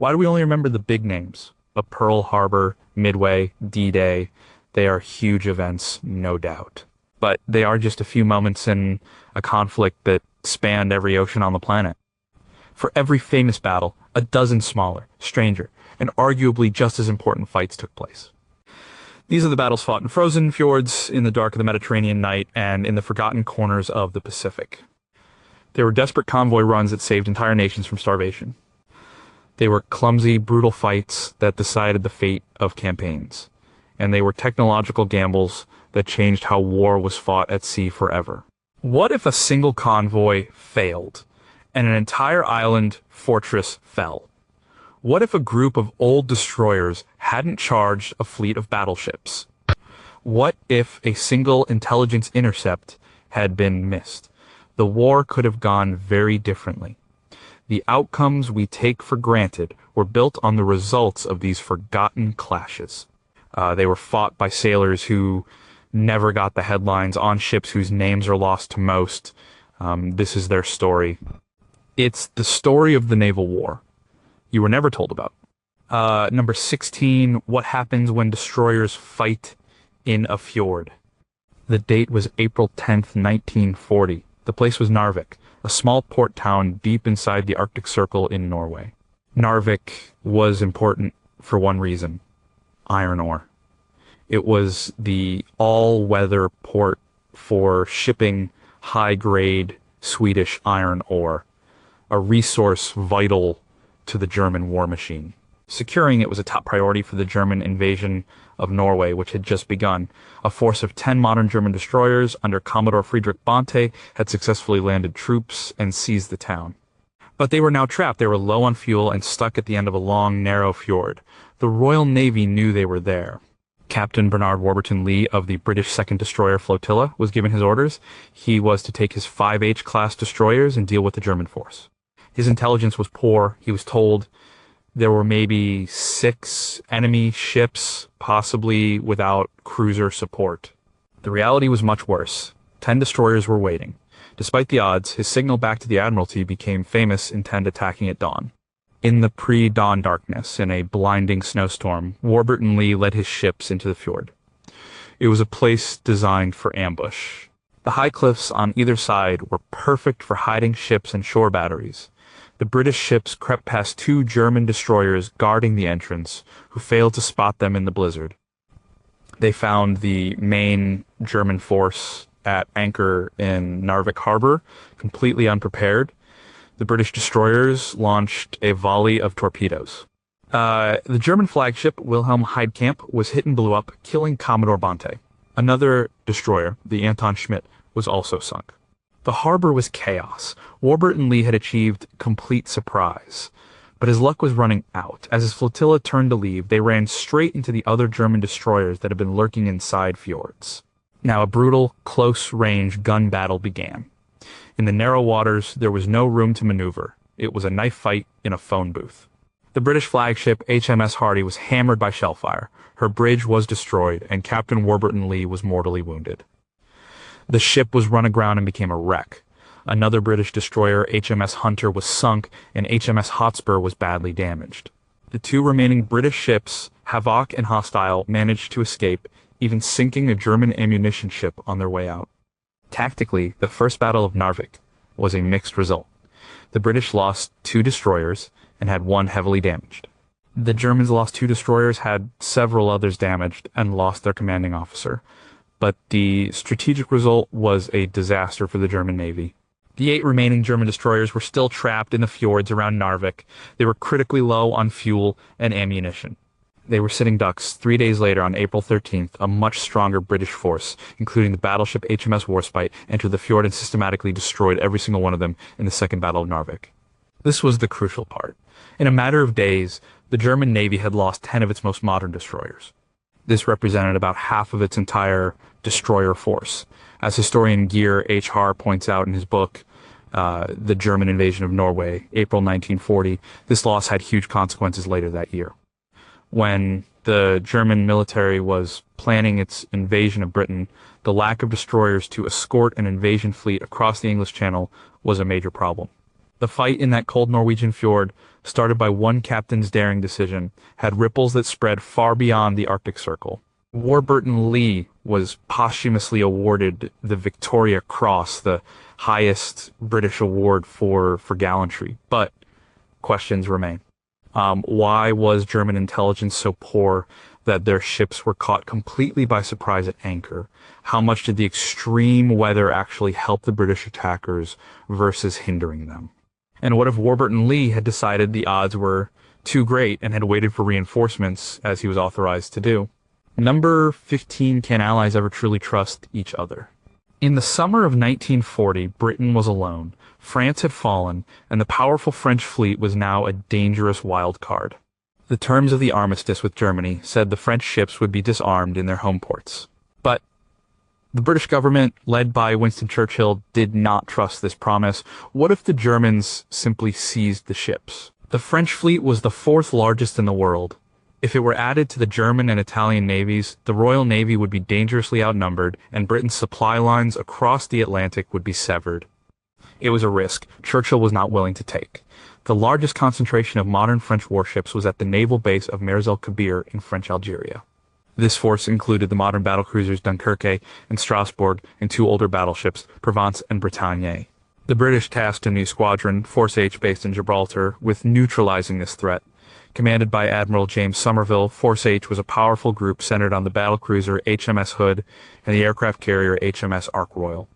Why do we only remember the big names? But Pearl Harbor, Midway, D-Day, they are huge events, no doubt. But they are just a few moments in a conflict that spanned every ocean on the planet. For every famous battle, a dozen smaller, stranger, and arguably just as important fights took place. These are the battles fought in frozen fjords, in the dark of the Mediterranean night, and in the forgotten corners of the Pacific. They were desperate convoy runs that saved entire nations from starvation. They were clumsy, brutal fights that decided the fate of campaigns. And they were technological gambles that changed how war was fought at sea forever. What if a single convoy failed and an entire island fortress fell? What if a group of old destroyers hadn't charged a fleet of battleships? What if a single intelligence intercept had been missed? The war could have gone very differently. The outcomes we take for granted were built on the results of these forgotten clashes. They were fought by sailors who never got the headlines, on ships whose names are lost to most. This is their story. It's the story of the naval war you were never told about. Number 16, what happens when destroyers fight in a fjord? The date was April 10th, 1940. The place was Narvik, a small port town deep inside the Arctic Circle in Norway. Narvik was important for one reason: iron ore. It was the all-weather port for shipping high-grade Swedish iron ore, a resource vital to the German war machine. Securing it was a top priority for the German invasion of Norway, which had just begun. A force of 10 modern German destroyers under Commodore Friedrich Bonte had successfully landed troops and seized the town. But they were now trapped. They were low on fuel and stuck at the end of a long, narrow fjord. The Royal Navy knew they were there. Captain Bernard Warburton Lee of the British 2nd Destroyer Flotilla was given his orders. He was to take his 5H-class destroyers and deal with the German force. His intelligence was poor. He was told there were maybe 6 enemy ships, possibly without cruiser support. The reality was much worse. 10 destroyers were waiting. Despite the odds, his signal back to the Admiralty became famous: intend attacking at dawn. In the pre-dawn darkness, in a blinding snowstorm, Warburton Lee led his ships into the fjord. It was a place designed for ambush. The high cliffs on either side were perfect for hiding ships and shore batteries. The British ships crept past 2 German destroyers guarding the entrance, who failed to spot them in the blizzard. They found the main German force at anchor in Narvik Harbor, completely unprepared. The British destroyers launched a volley of torpedoes. The German flagship, Wilhelm Heidkamp, was hit and blew up, killing Commodore Bonte. Another destroyer, the Anton Schmidt, was also sunk. The harbor was chaos. Warburton Lee had achieved complete surprise. But his luck was running out. As his flotilla turned to leave, they ran straight into the other German destroyers that had been lurking inside fjords. Now a brutal, close-range gun battle began. In the narrow waters, there was no room to maneuver. It was a knife fight in a phone booth. The British flagship HMS Hardy was hammered by shellfire. Her bridge was destroyed, and Captain Warburton Lee was mortally wounded. The ship was run aground and became a wreck. Another British destroyer, HMS Hunter, was sunk, and HMS Hotspur was badly damaged. The 2 remaining British ships, Havoc and Hostile, managed to escape, even sinking a German ammunition ship on their way out. Tactically, the First Battle of Narvik was a mixed result. The British lost 2 destroyers and had 1 heavily damaged. The Germans lost 2 destroyers, had several others damaged, and lost their commanding officer. But the strategic result was a disaster for the German Navy. The 8 remaining German destroyers were still trapped in the fjords around Narvik. They were critically low on fuel and ammunition. They were sitting ducks. 3 days later, on April 13th, a much stronger British force, including the battleship HMS Warspite, entered the fjord and systematically destroyed every single one of them in the Second Battle of Narvik. This was the crucial part. In a matter of days, the German Navy had lost 10 of its most modern destroyers. This represented about half of its entire destroyer force. As historian Geir H. Haar points out in his book, The German Invasion of Norway, April 1940, this loss had huge consequences later that year. When the German military was planning its invasion of Britain, the lack of destroyers to escort an invasion fleet across the English Channel was a major problem. The fight in that cold Norwegian fjord, started by one captain's daring decision, had ripples that spread far beyond the Arctic Circle. Warburton Lee was posthumously awarded the Victoria Cross, the highest British award for gallantry. But questions remain. Why was German intelligence so poor that their ships were caught completely by surprise at anchor? How much did the extreme weather actually help the British attackers versus hindering them? And what if Warburton Lee had decided the odds were too great and had waited for reinforcements, as he was authorized to do? Number 15, can allies ever truly trust each other? In the summer of 1940, Britain was alone. France had fallen, and the powerful French fleet was now a dangerous wild card. The terms of the armistice with Germany said the French ships would be disarmed in their home ports. But the British government, led by Winston Churchill, did not trust this promise. What if the Germans simply seized the ships? The French fleet was the fourth largest in the world. If it were added to the German and Italian navies, the Royal Navy would be dangerously outnumbered, and Britain's supply lines across the Atlantic would be severed. It was a risk Churchill was not willing to take. The largest concentration of modern French warships was at the naval base of Mers-el-Kébir in French Algeria. This force included the modern battlecruisers Dunkerque and Strasbourg and two older battleships, Provence and Bretagne. The British tasked a new squadron, Force H, based in Gibraltar, with neutralizing this threat. Commanded by Admiral James Somerville, Force H was a powerful group centered on the battlecruiser HMS Hood and the aircraft carrier HMS Ark Royal.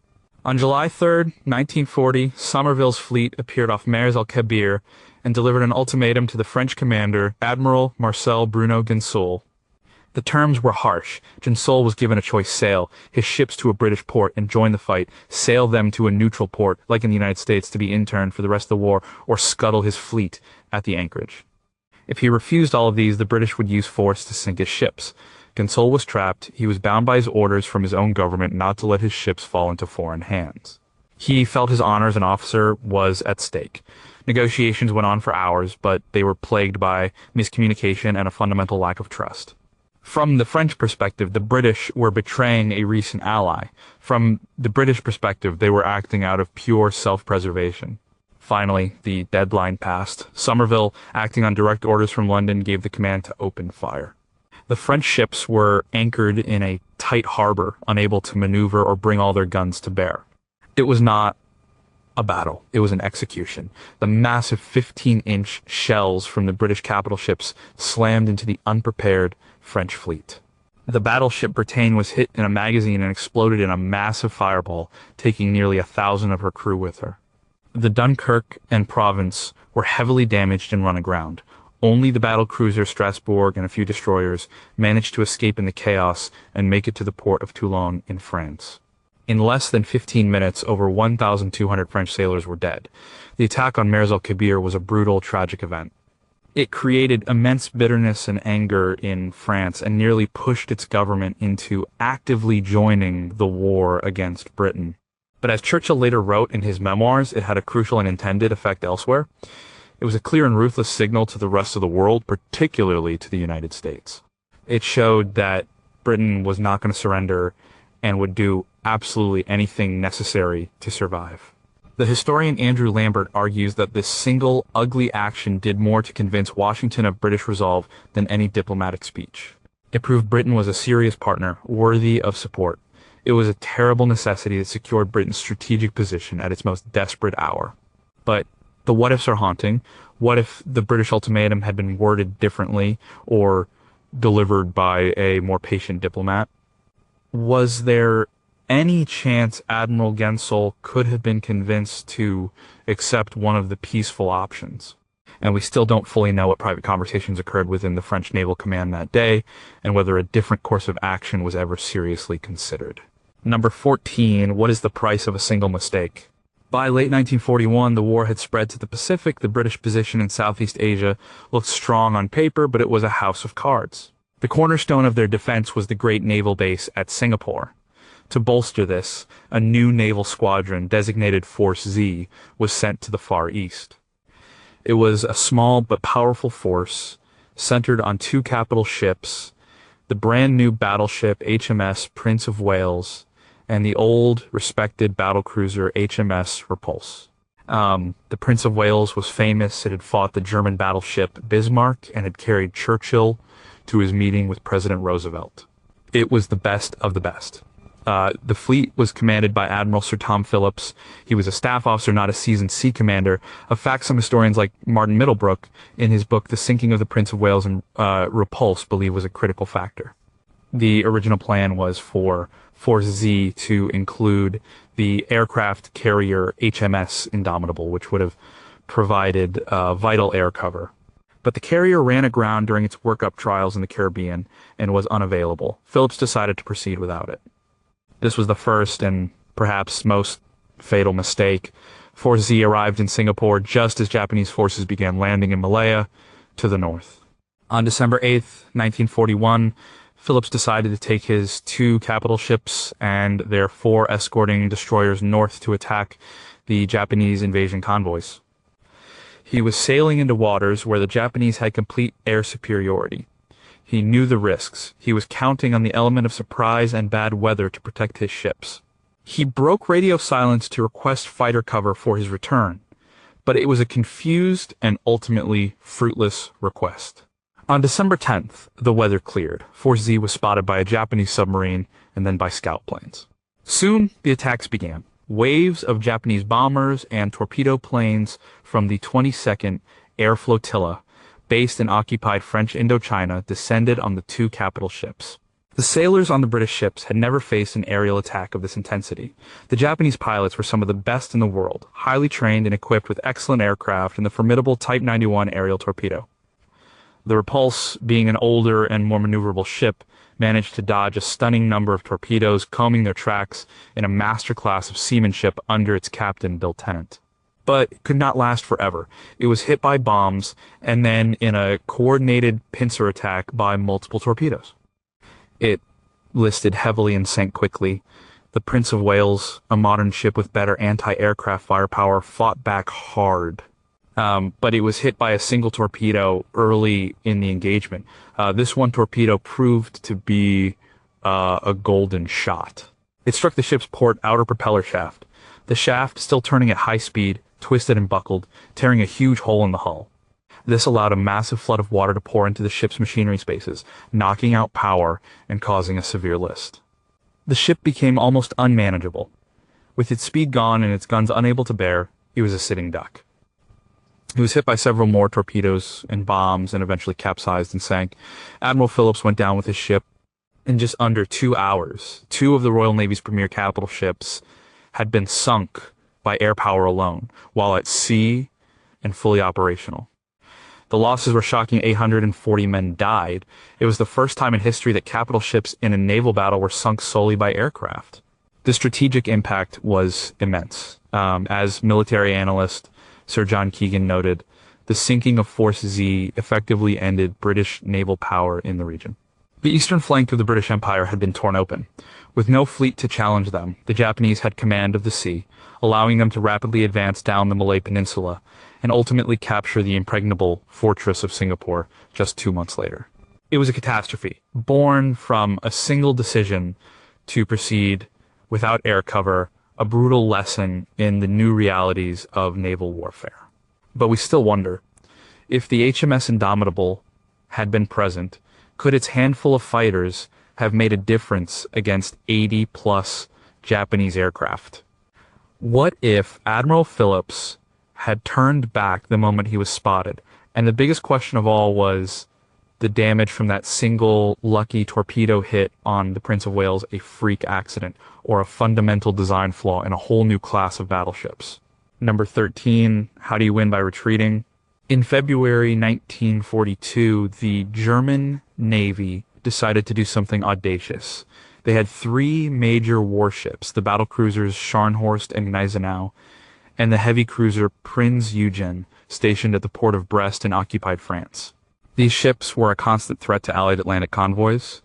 On July 3, 1940, Somerville's fleet appeared off Mers-el-Kébir and delivered an ultimatum to the French commander, Admiral Marcel Bruno Gensoul. The terms were harsh. Gensoul was given a choice: sail his ships to a British port and join the fight, sail them to a neutral port, like in the United States, to be interned for the rest of the war, or scuttle his fleet at the anchorage. If he refused all of these, the British would use force to sink his ships. Gensoul was trapped. He was bound by his orders from his own government not to let his ships fall into foreign hands. He felt his honor as an officer was at stake. Negotiations went on for hours, but they were plagued by miscommunication and a fundamental lack of trust. From the French perspective, the British were betraying a recent ally. From the British perspective, they were acting out of pure self-preservation. Finally, the deadline passed. Somerville, acting on direct orders from London, gave the command to open fire. The French ships were anchored in a tight harbor, unable to maneuver or bring all their guns to bear. It was not a battle. It was an execution. The massive 15-inch shells from the British capital ships slammed into the unprepared French fleet. The battleship Bretagne was hit in a magazine and exploded in a massive fireball, taking nearly 1,000 of her crew with her. The Dunkirk and Provence were heavily damaged and run aground. Only the battlecruiser Strasbourg and a few destroyers managed to escape in the chaos and make it to the port of Toulon in France. In less than 15 minutes, over 1,200 French sailors were dead. The attack on Mers-el-Kébir was a brutal, tragic event. It created immense bitterness and anger in France and nearly pushed its government into actively joining the war against Britain. But as Churchill later wrote in his memoirs, it had a crucial and intended effect elsewhere. It was a clear and ruthless signal to the rest of the world, particularly to the United States. It showed that Britain was not going to surrender and would do absolutely anything necessary to survive. The historian Andrew Lambert argues that this single, ugly action did more to convince Washington of British resolve than any diplomatic speech. It proved Britain was a serious partner, worthy of support. It was a terrible necessity that secured Britain's strategic position at its most desperate hour. But the what-ifs are haunting. What if the British ultimatum had been worded differently or delivered by a more patient diplomat? Was there any chance Admiral Gensoul could have been convinced to accept one of the peaceful options? And we still don't fully know what private conversations occurred within the French Naval Command that day, and whether a different course of action was ever seriously considered. Number 14, what is the price of a single mistake? By late 1941, the war had spread to the Pacific. The British position in Southeast Asia looked strong on paper, but it was a house of cards. The cornerstone of their defense was the great naval base at Singapore. To bolster this, a new naval squadron, designated Force Z, was sent to the Far East. It was a small but powerful force, centered on two capital ships, the brand new battleship HMS Prince of Wales, and the old, respected battlecruiser HMS Repulse. The Prince of Wales was famous. It had fought the German battleship Bismarck and had carried Churchill to his meeting with President Roosevelt. It was the best of the best. The fleet was commanded by Admiral Sir Tom Phillips. He was a staff officer, not a seasoned sea commander, a fact some historians like Martin Middlebrook, in his book The Sinking of the Prince of Wales and Repulse, believe was a critical factor. The original plan was for Force Z to include the aircraft carrier HMS Indomitable, which would have provided vital air cover. But the carrier ran aground during its workup trials in the Caribbean and was unavailable. Phillips decided to proceed without it. This was the first and perhaps most fatal mistake. Force Z arrived in Singapore just as Japanese forces began landing in Malaya to the north. On December 8th, 1941, Phillips decided to take his 2 capital ships and their 4 escorting destroyers north to attack the Japanese invasion convoys. He was sailing into waters where the Japanese had complete air superiority. He knew the risks. He was counting on the element of surprise and bad weather to protect his ships. He broke radio silence to request fighter cover for his return, but it was a confused and ultimately fruitless request. On December 10th, the weather cleared. Force Z was spotted by a Japanese submarine and then by scout planes. Soon, the attacks began. Waves of Japanese bombers and torpedo planes from the 22nd Air Flotilla, based in occupied French Indochina, descended on the 2 capital ships. The sailors on the British ships had never faced an aerial attack of this intensity. The Japanese pilots were some of the best in the world, highly trained and equipped with excellent aircraft and the formidable Type 91 aerial torpedo. The Repulse, being an older and more maneuverable ship, managed to dodge a stunning number of torpedoes, combing their tracks in a masterclass of seamanship under its captain, Bill Tennant. But it could not last forever. It was hit by bombs and then in a coordinated pincer attack by multiple torpedoes. It listed heavily and sank quickly. The Prince of Wales, a modern ship with better anti-aircraft firepower, fought back hard. But it was hit by a single torpedo early in the engagement. This one torpedo proved to be a golden shot. It struck the ship's port outer propeller shaft. The shaft, still turning at high speed, twisted and buckled, tearing a huge hole in the hull. This allowed a massive flood of water to pour into the ship's machinery spaces, knocking out power and causing a severe list. The ship became almost unmanageable. With its speed gone and its guns unable to bear, it was a sitting duck. It was hit by several more torpedoes and bombs and eventually capsized and sank. Admiral Phillips went down with his ship in just under 2 hours. 2 of the Royal Navy's premier capital ships had been sunk by air power alone, while at sea and fully operational. The losses were shocking. 840 men died. It was the first time in history that capital ships in a naval battle were sunk solely by aircraft. The strategic impact was immense. As military analyst Sir John Keegan noted, the sinking of Force Z effectively ended British naval power in the region. The eastern flank of the British Empire had been torn open. With no fleet to challenge them, the Japanese had command of the sea, allowing them to rapidly advance down the Malay Peninsula and ultimately capture the impregnable fortress of Singapore just 2 months later. It was a catastrophe, born from a single decision to proceed without air cover, a brutal lesson in the new realities of naval warfare. But we still wonder, if the HMS Indomitable had been present, could its handful of fighters have made a difference against 80-plus Japanese aircraft? What if Admiral Phillips had turned back the moment he was spotted? And the biggest question of all was the damage from that single lucky torpedo hit on the Prince of Wales a freak accident or a fundamental design flaw in a whole new class of battleships. Number 13, how do you win by retreating? In February 1942, the German Navy decided to do something audacious. They had 3 major warships, the battlecruisers Scharnhorst and Gneisenau, and the heavy cruiser Prinz Eugen, stationed at the port of Brest in occupied France. These ships were a constant threat to Allied Atlantic convoys.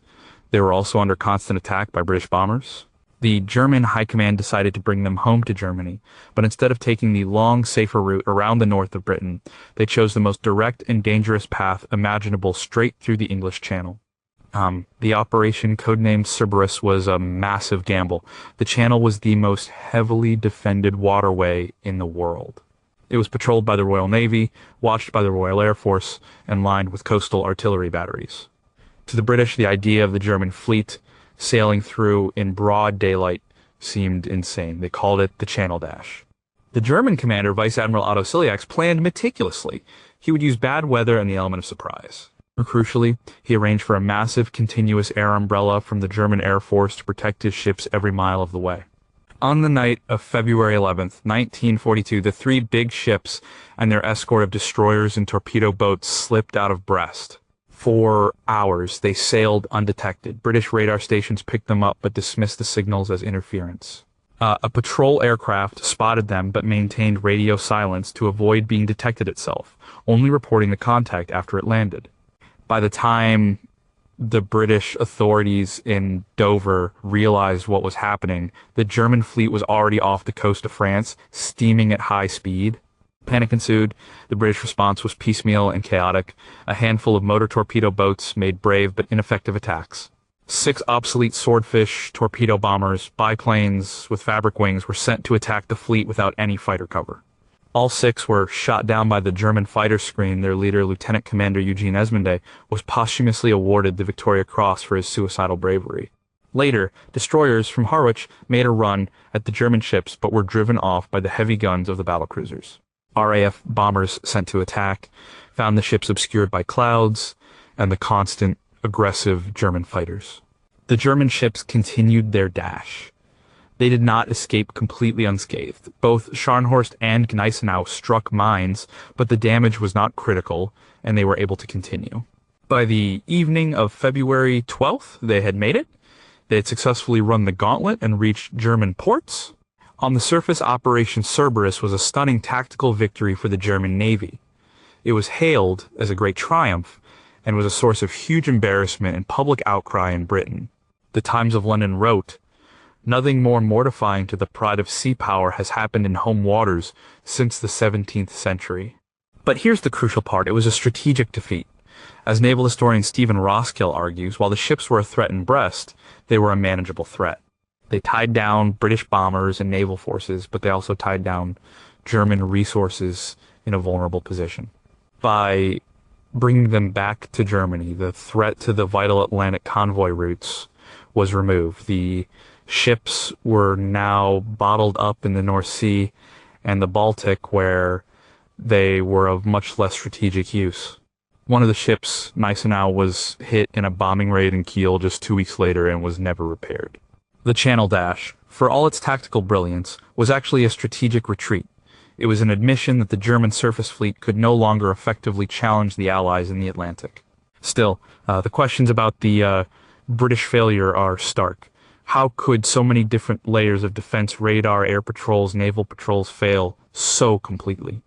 They were also under constant attack by British bombers. The German High Command decided to bring them home to Germany, but instead of taking the long, safer route around the north of Britain, they chose the most direct and dangerous path imaginable straight through the English Channel. The operation, codenamed Cerberus, was a massive gamble. The Channel was the most heavily defended waterway in the world. It was patrolled by the Royal Navy, watched by the Royal Air Force, and lined with coastal artillery batteries. To the British, the idea of the German fleet sailing through in broad daylight seemed insane. They called it the Channel Dash. The German commander, Vice Admiral Otto Ciliax, planned meticulously. He would use bad weather and the element of surprise. More crucially, he arranged for a massive continuous air umbrella from the German Air Force to protect his ships every mile of the way. On the night of February 11th, 1942, the three big ships and their escort of destroyers and torpedo boats slipped out of Brest. For hours, they sailed undetected. British radar stations picked them up but dismissed the signals as interference. A patrol aircraft spotted them but maintained radio silence to avoid being detected itself, only reporting the contact after it landed. By the time the British authorities in Dover realized what was happening, the German fleet was already off the coast of France, steaming at high speed. Panic ensued. The British response was piecemeal and chaotic. A handful of motor torpedo boats made brave but ineffective attacks. 6 obsolete Swordfish torpedo bombers, biplanes with fabric wings, were sent to attack the fleet without any fighter cover. All 6 were shot down by the German fighter screen. Their leader, Lieutenant Commander Eugene Esmonde, was posthumously awarded the Victoria Cross for his suicidal bravery. Later, destroyers from Harwich made a run at the German ships but were driven off by the heavy guns of the battlecruisers. RAF bombers sent to attack found the ships obscured by clouds and the constant, aggressive German fighters. The German ships continued their dash. They did not escape completely unscathed. Both Scharnhorst and Gneisenau struck mines, but the damage was not critical, and they were able to continue. By the evening of February 12th, they had made it. They had successfully run the gauntlet and reached German ports. On the surface, Operation Cerberus was a stunning tactical victory for the German Navy. It was hailed as a great triumph and was a source of huge embarrassment and public outcry in Britain. The Times of London wrote, "Nothing more mortifying to the pride of sea power has happened in home waters since the 17th century." But here's the crucial part. It was a strategic defeat. As naval historian Stephen Roskill argues, while the ships were a threat in Brest, they were a manageable threat. They tied down British bombers and naval forces, but they also tied down German resources in a vulnerable position. By bringing them back to Germany, the threat to the vital Atlantic convoy routes was removed. The ships were now bottled up in the North Sea and the Baltic, where they were of much less strategic use. One of the ships, Gneisenau, was hit in a bombing raid in Kiel just 2 weeks later and was never repaired. The Channel Dash, for all its tactical brilliance, was actually a strategic retreat. It was an admission that the German surface fleet could no longer effectively challenge the Allies in the Atlantic. Still, the questions about the British failure are stark. How could so many different layers of defense, radar, air patrols, naval patrols fail so completely?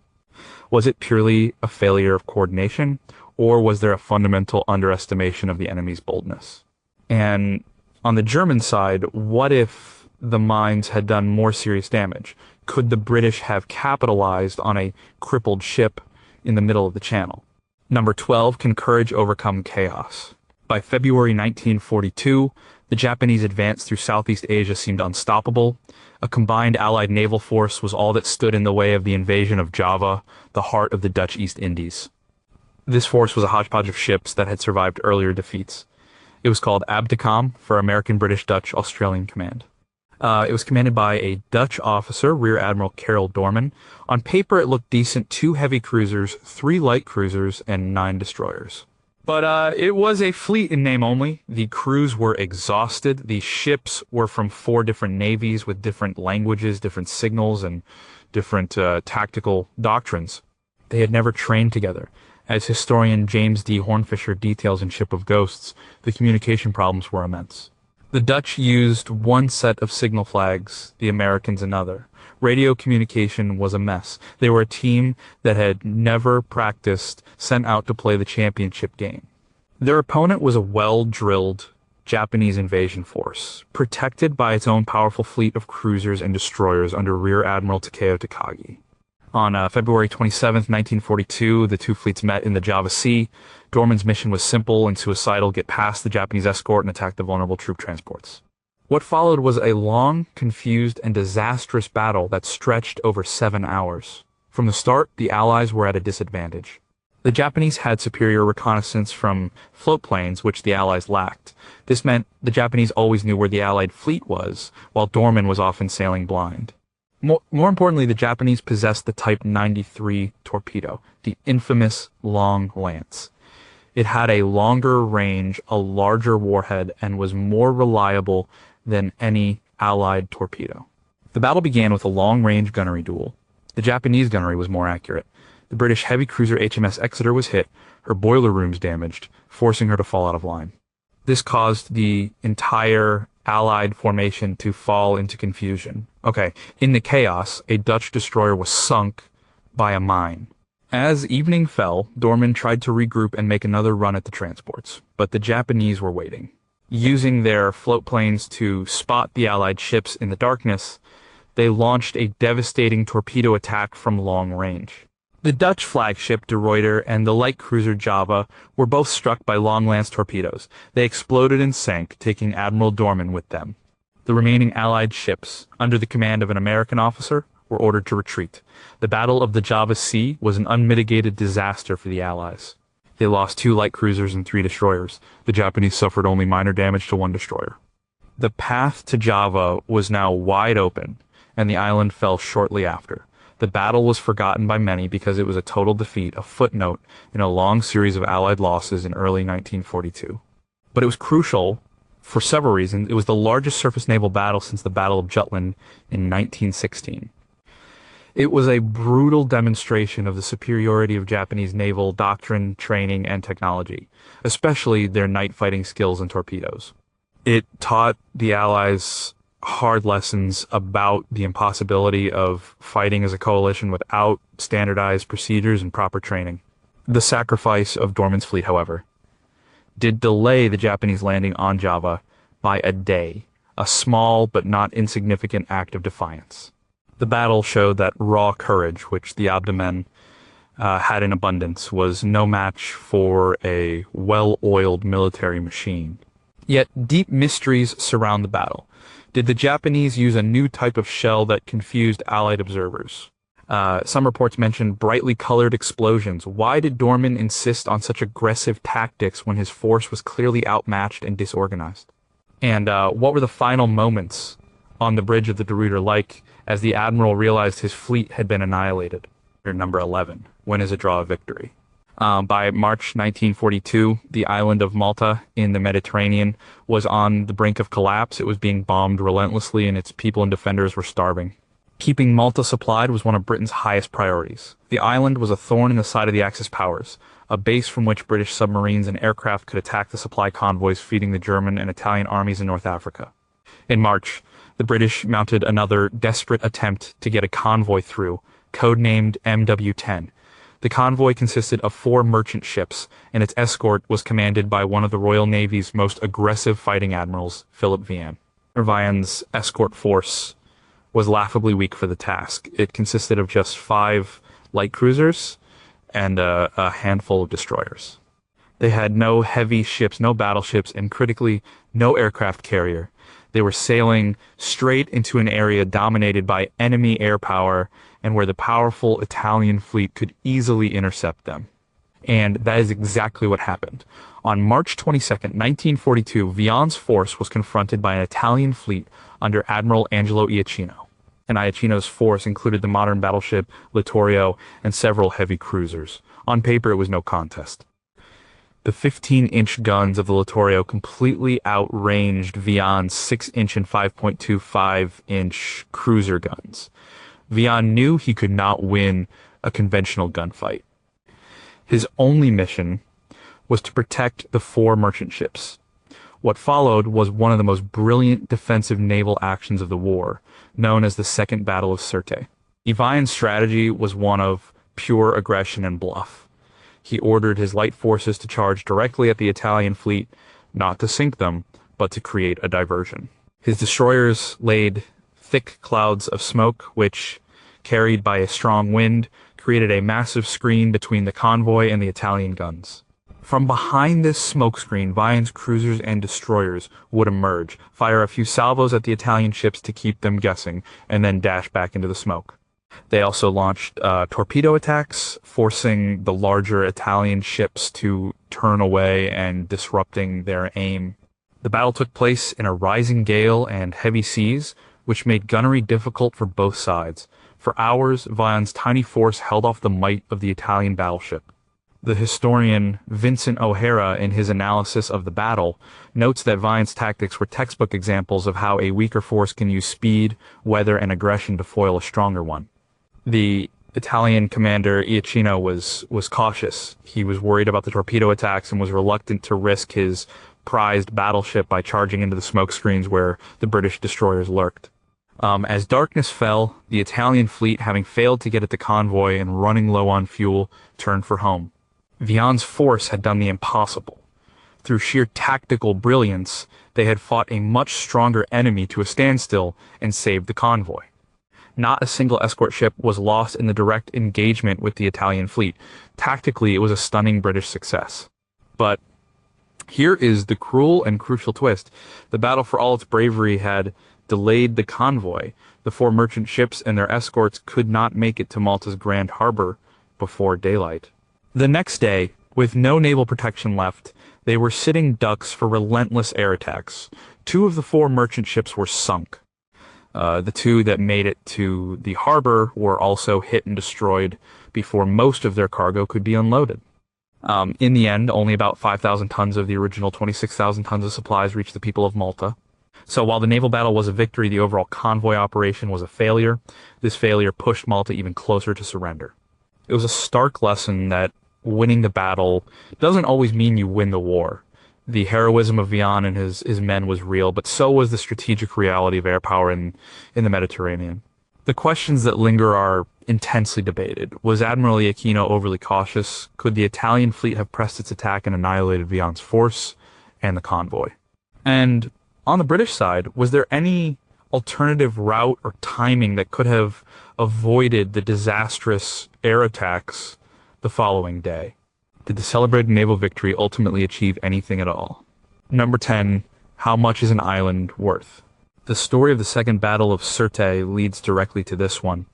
Was it purely a failure of coordination, or was there a fundamental underestimation of the enemy's boldness? And on the German side, what if the mines had done more serious damage? Could the British have capitalized on a crippled ship in the middle of the channel? Number 12, can courage overcome chaos? By February 1942, the Japanese advance through Southeast Asia seemed unstoppable. A combined Allied naval force was all that stood in the way of the invasion of Java, the heart of the Dutch East Indies. This force was a hodgepodge of ships that had survived earlier defeats. It was called Abdicom for American, British, Dutch, Australian Command. It was commanded by a Dutch officer, Rear Admiral Karel Doorman. On paper, it looked decent: 2 heavy cruisers, 3 light cruisers, and 9 destroyers. But it was a fleet in name only. The crews were exhausted. The ships were from 4 different navies with different languages, different signals, and different tactical doctrines. They had never trained together. As historian James D. Hornfisher details in Ship of Ghosts, the communication problems were immense. The Dutch used one set of signal flags, the Americans another. Radio communication was a mess. They were a team that had never practiced, sent out to play the championship game. Their opponent was a well-drilled Japanese invasion force, protected by its own powerful fleet of cruisers and destroyers under Rear Admiral Takeo Takagi. On February 27, 1942, the 2 fleets met in the Java Sea. Doorman's mission was simple and suicidal: get past the Japanese escort and attack the vulnerable troop transports. What followed was a long, confused, and disastrous battle that stretched over 7 hours. From the start, the Allies were at a disadvantage. The Japanese had superior reconnaissance from float planes, which the Allies lacked. This meant the Japanese always knew where the Allied fleet was, while Dorman was often sailing blind. More importantly, the Japanese possessed the Type 93 torpedo, the infamous Long Lance. It had a longer range, a larger warhead, and was more reliable than any Allied torpedo. The battle began with a long-range gunnery duel. The Japanese gunnery was more accurate. The British heavy cruiser HMS Exeter was hit, her boiler rooms damaged, forcing her to fall out of line. This caused the entire Allied formation to fall into confusion. In the chaos, a Dutch destroyer was sunk by a mine. As evening fell, Dorman tried to regroup and make another run at the transports, but the Japanese were waiting. Using their float planes to spot the Allied ships in the darkness, they launched a devastating torpedo attack from long range. The Dutch flagship De Ruyter and the light cruiser Java were both struck by Long Lance torpedoes. They exploded and sank, taking Admiral Dorman with them. The remaining Allied ships, under the command of an American officer, were ordered to retreat. The Battle of the Java Sea was an unmitigated disaster for the Allies. They lost 2 light cruisers and 3 destroyers. The Japanese suffered only minor damage to 1 destroyer. The path to Java was now wide open, and the island fell shortly after. The battle was forgotten by many because it was a total defeat, a footnote in a long series of Allied losses in early 1942. But it was crucial for several reasons. It was the largest surface naval battle since the Battle of Jutland in 1916. It was a brutal demonstration of the superiority of Japanese naval doctrine, training, and technology, especially their night fighting skills and torpedoes. It taught the Allies hard lessons about the impossibility of fighting as a coalition without standardized procedures and proper training. The sacrifice of Dorman's fleet, however, did delay the Japanese landing on Java by a day, a small but not insignificant act of defiance. The battle showed that raw courage, which the Abdermen had in abundance, was no match for a well-oiled military machine. Yet deep mysteries surround the battle. Did the Japanese use a new type of shell that confused Allied observers? Some reports mention brightly colored explosions. Why did Dorman insist on such aggressive tactics when his force was clearly outmatched and disorganized? And what were the final moments on the bridge of the De Ruyter like as the admiral realized his fleet had been annihilated? Number 11. When is a draw a victory? By March 1942, the island of Malta in the Mediterranean was on the brink of collapse. It was being bombed relentlessly, and its people and defenders were starving. Keeping Malta supplied was one of Britain's highest priorities. The island was a thorn in the side of the Axis powers, a base from which British submarines and aircraft could attack the supply convoys feeding the German and Italian armies in North Africa. In March, the British mounted another desperate attempt to get a convoy through, codenamed MW-10. The convoy consisted of 4 merchant ships, and its escort was commanded by one of the Royal Navy's most aggressive fighting admirals, Philip Vian. Vian's escort force was laughably weak for the task. It consisted of just 5 light cruisers and a handful of destroyers. They had no heavy ships, no battleships, and critically, no aircraft carrier. They were sailing straight into an area dominated by enemy air power and where the powerful Italian fleet could easily intercept them. And that is exactly what happened. On March 22nd, 1942, Vian's force was confronted by an Italian fleet under Admiral Angelo Iachino. And Iachino's force included the modern battleship Littorio and several heavy cruisers. On paper, it was no contest. The 15-inch guns of the Littorio completely outranged Vian's 6-inch and 5.25-inch cruiser guns. Vian knew he could not win a conventional gunfight. His only mission was to protect the 4 merchant ships. What followed was one of the most brilliant defensive naval actions of the war, known as the Second Battle of Sirte. Vian's strategy was one of pure aggression and bluff. He ordered his light forces to charge directly at the Italian fleet, not to sink them, but to create a diversion. His destroyers laid thick clouds of smoke, which, carried by a strong wind, created a massive screen between the convoy and the Italian guns. From behind this smokescreen, Vian's cruisers and destroyers would emerge, fire a few salvos at the Italian ships to keep them guessing, and then dash back into the smoke. They also launched torpedo attacks, forcing the larger Italian ships to turn away and disrupting their aim. The battle took place in a rising gale and heavy seas, which made gunnery difficult for both sides. For hours, Vion's tiny force held off the might of the Italian battleship. The historian Vincent O'Hara, in his analysis of the battle, notes that Vion's tactics were textbook examples of how a weaker force can use speed, weather, and aggression to foil a stronger one. The Italian commander Iachino was cautious. He was worried about the torpedo attacks and was reluctant to risk his prized battleship by charging into the smoke screens where the British destroyers lurked. As darkness fell, the Italian fleet, having failed to get at the convoy and running low on fuel, turned for home. Vion's force had done the impossible. Through sheer tactical brilliance, they had fought a much stronger enemy to a standstill and saved the convoy. Not a single escort ship was lost in the direct engagement with the Italian fleet. Tactically, it was a stunning British success. But here is the cruel and crucial twist. The battle, for all its bravery, had delayed the convoy. The 4 merchant ships and their escorts could not make it to Malta's Grand Harbor before daylight. The next day, with no naval protection left, they were sitting ducks for relentless air attacks. 2 of the 4 merchant ships were sunk. The 2 that made it to the harbor were also hit and destroyed before most of their cargo could be unloaded. In the end, only about 5,000 tons of the original 26,000 tons of supplies reached the people of Malta. So while the naval battle was a victory, the overall convoy operation was a failure. This failure pushed Malta even closer to surrender. It was a stark lesson that winning the battle doesn't always mean you win the war. The heroism of Vion and his men was real, but so was the strategic reality of air power in the Mediterranean. The questions that linger are intensely debated. Was Admiral Iachino overly cautious? Could the Italian fleet have pressed its attack and annihilated Vion's force and the convoy? And on the British side, was there any alternative route or timing that could have avoided the disastrous air attacks the following day? Did the celebrated naval victory ultimately achieve anything at all? Number 10. How much is an island worth? The story of the Second Battle of Sirte leads directly to this one.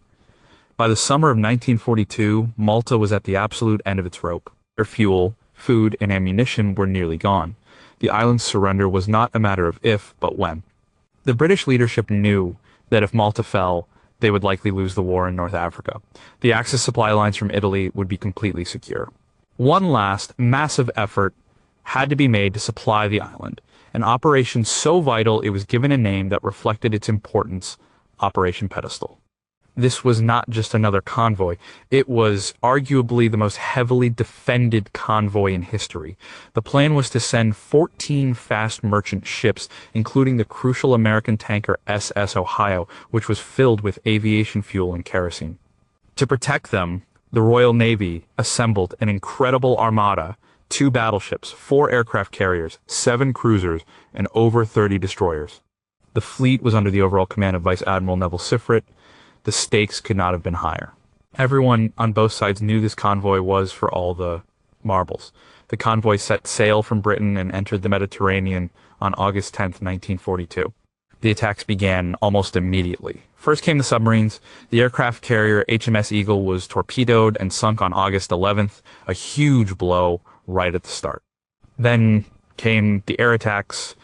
By the summer of 1942, Malta was at the absolute end of its rope. Their fuel, food, and ammunition were nearly gone. The island's surrender was not a matter of if, but when. The British leadership knew that if Malta fell, they would likely lose the war in North Africa. The Axis supply lines from Italy would be completely secure. One last, massive effort had to be made to supply the island, an operation so vital it was given a name that reflected its importance, Operation Pedestal. This was not just another convoy. It was arguably the most heavily defended convoy in history. The plan was to send 14 fast merchant ships, including the crucial American tanker SS Ohio, which was filled with aviation fuel and kerosene. To protect them, the Royal Navy assembled an incredible armada, 2 battleships, 4 aircraft carriers, 7 cruisers, and over 30 destroyers. The fleet was under the overall command of Vice Admiral Naval. The stakes could not have been higher. Everyone on both sides knew this convoy was for all the marbles. The convoy set sail from Britain and entered the Mediterranean on August 10th, 1942. The attacks began almost immediately. First came the submarines. The aircraft carrier HMS Eagle was torpedoed and sunk on August 11th, a huge blow right at the start. Then came the air attacks.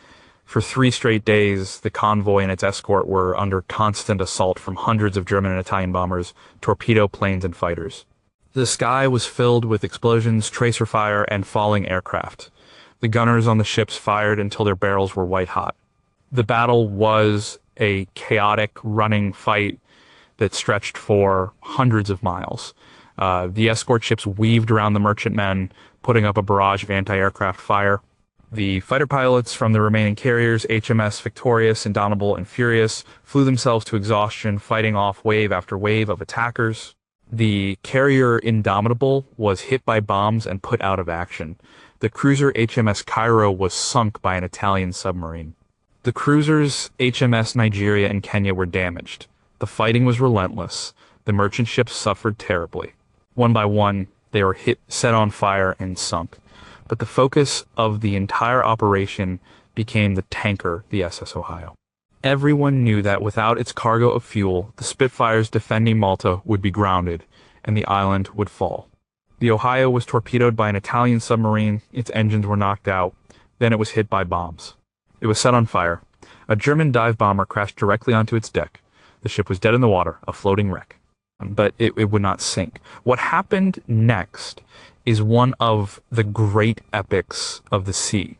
For 3 straight days, the convoy and its escort were under constant assault from hundreds of German and Italian bombers, torpedo planes, and fighters. The sky was filled with explosions, tracer fire, and falling aircraft. The gunners on the ships fired until their barrels were white hot. The battle was a chaotic running fight that stretched for hundreds of miles. The escort ships weaved around the merchantmen, putting up a barrage of anti-aircraft fire. The fighter pilots from the remaining carriers, HMS Victorious, Indomitable, and Furious, flew themselves to exhaustion, fighting off wave after wave of attackers. The carrier Indomitable was hit by bombs and put out of action. The cruiser HMS Cairo was sunk by an Italian submarine. The cruisers HMS Nigeria and Kenya were damaged. The fighting was relentless. The merchant ships suffered terribly. One by one, they were hit, set on fire, and sunk. But the focus of the entire operation became the tanker, the SS Ohio. Everyone knew that without its cargo of fuel, the Spitfires defending Malta would be grounded, and the island would fall. The Ohio was torpedoed by an Italian submarine, its engines were knocked out, then it was hit by bombs. It was set on fire. A German dive bomber crashed directly onto its deck. The ship was dead in the water, a floating wreck. But it would not sink. What happened next is one of the great epics of the sea.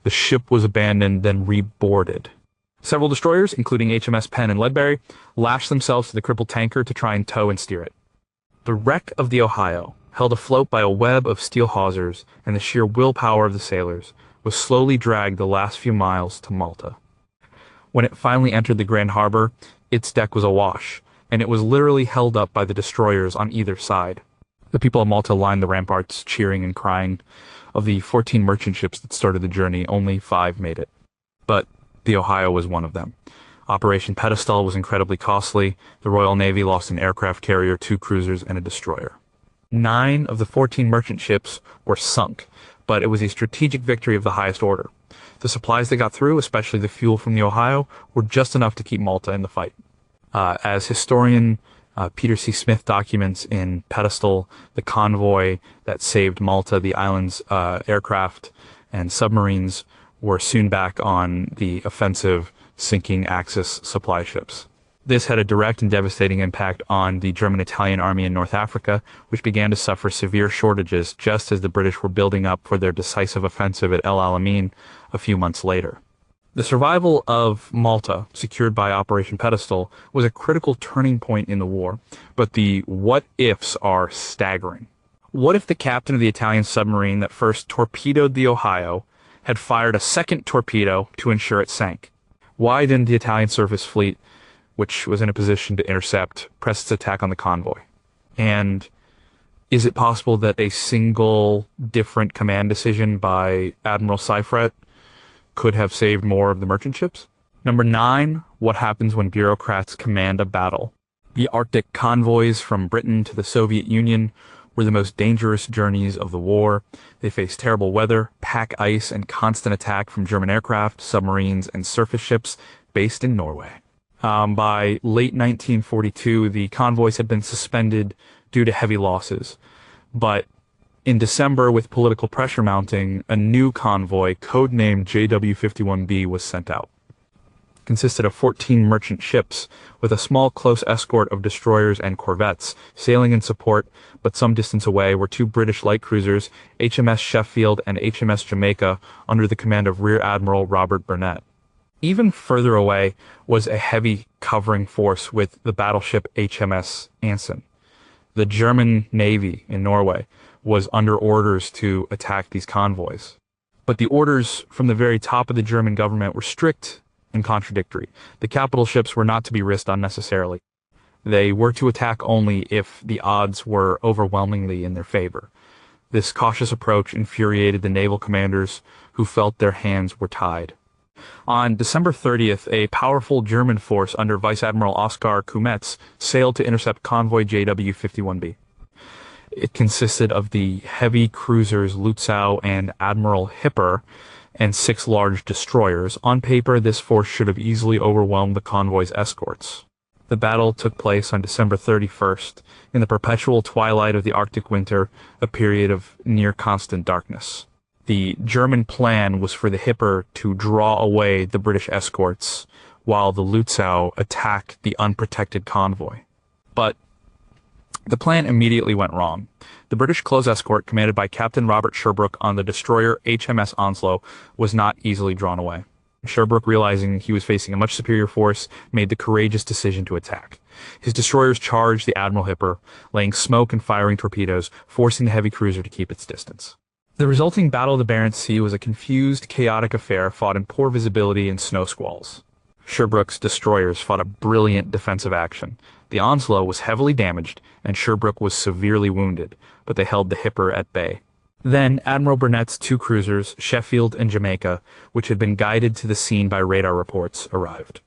The ship was abandoned, then reboarded. Several destroyers, including HMS Penn and Ledbury, lashed themselves to the crippled tanker to try and tow and steer it. The wreck of the Ohio, held afloat by a web of steel hawsers and the sheer willpower of the sailors, was slowly dragged the last few miles to Malta. When it finally entered the Grand Harbor, its deck was awash, and it was literally held up by the destroyers on either side. The people of Malta lined the ramparts, cheering and crying. Of the 14 merchant ships that started the journey, only 5 made it. But the Ohio was one of them. Operation Pedestal was incredibly costly. The Royal Navy lost an aircraft carrier, 2 cruisers, and a destroyer. 9 of the 14 merchant ships were sunk, but it was a strategic victory of the highest order. The supplies they got through, especially the fuel from the Ohio, were just enough to keep Malta in the fight. As historian Peter C. Smith documents in Pedestal, the convoy that saved Malta, the island's aircraft and submarines, were soon back on the offensive, sinking Axis supply ships. This had a direct and devastating impact on the German-Italian army in North Africa, which began to suffer severe shortages just as the British were building up for their decisive offensive at El Alamein a few months later. The survival of Malta, secured by Operation Pedestal, was a critical turning point in the war, but the what-ifs are staggering. What if the captain of the Italian submarine that first torpedoed the Ohio had fired a second torpedo to ensure it sank? Why didn't the Italian surface fleet, which was in a position to intercept, press its attack on the convoy? And is it possible that a single different command decision by Admiral Seifert could have saved more of the merchant ships? Number 9, what happens when bureaucrats command a battle? The Arctic convoys from Britain to the Soviet Union were the most dangerous journeys of the war. They faced terrible weather, pack ice, and constant attack from German aircraft, submarines, and surface ships based in Norway. By late 1942, the convoys had been suspended due to heavy losses. But in December, with political pressure mounting, a new convoy, codenamed JW-51B, was sent out. It consisted of 14 merchant ships, with a small close escort of destroyers and corvettes. Sailing in support, but some distance away, were 2 British light cruisers, HMS Sheffield and HMS Jamaica, under the command of Rear Admiral Robert Burnett. Even further away was a heavy covering force with the battleship HMS Anson. The German Navy in Norway was under orders to attack these convoys. But the orders from the very top of the German government were strict and contradictory. The capital ships were not to be risked unnecessarily. They were to attack only if the odds were overwhelmingly in their favor. This cautious approach infuriated the naval commanders, who felt their hands were tied. On December 30th, a powerful German force under Vice Admiral Oskar Kumetz sailed to intercept convoy JW-51B. It consisted of the heavy cruisers Lutzow and Admiral Hipper and 6 large destroyers. On paper, this force should have easily overwhelmed the convoy's escorts. The battle took place on December 31st, in the perpetual twilight of the Arctic winter, a period of near constant darkness. The German plan was for the Hipper to draw away the British escorts, while the Lutzow attacked the unprotected convoy. But the plan immediately went wrong. The British close escort, commanded by Captain Robert Sherbrooke on the destroyer HMS Onslow, was not easily drawn away. Sherbrooke, realizing he was facing a much superior force, made the courageous decision to attack. His destroyers charged the Admiral Hipper, laying smoke and firing torpedoes, forcing the heavy cruiser to keep its distance. The resulting Battle of the Barents Sea was a confused, chaotic affair fought in poor visibility and snow squalls. Sherbrooke's destroyers fought a brilliant defensive action. The Onslow was heavily damaged, and Sherbrooke was severely wounded, but they held the Hipper at bay. Then Admiral Burnett's 2 cruisers, Sheffield and Jamaica, which had been guided to the scene by radar reports, arrived.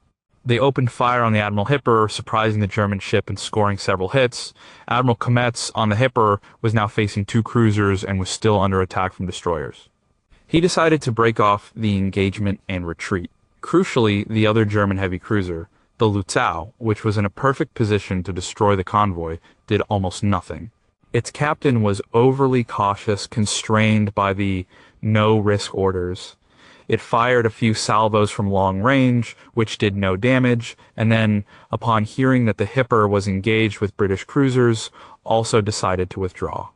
They opened fire on the Admiral Hipper, surprising the German ship and scoring several hits. Admiral Kumetz on the Hipper was now facing 2 cruisers and was still under attack from destroyers. He decided to break off the engagement and retreat. Crucially, the other German heavy cruiser, the Lutzow, which was in a perfect position to destroy the convoy, did almost nothing. Its captain was overly cautious, constrained by the no-risk orders. It fired a few salvos from long range, which did no damage, and then, upon hearing that the Hipper was engaged with British cruisers, also decided to withdraw.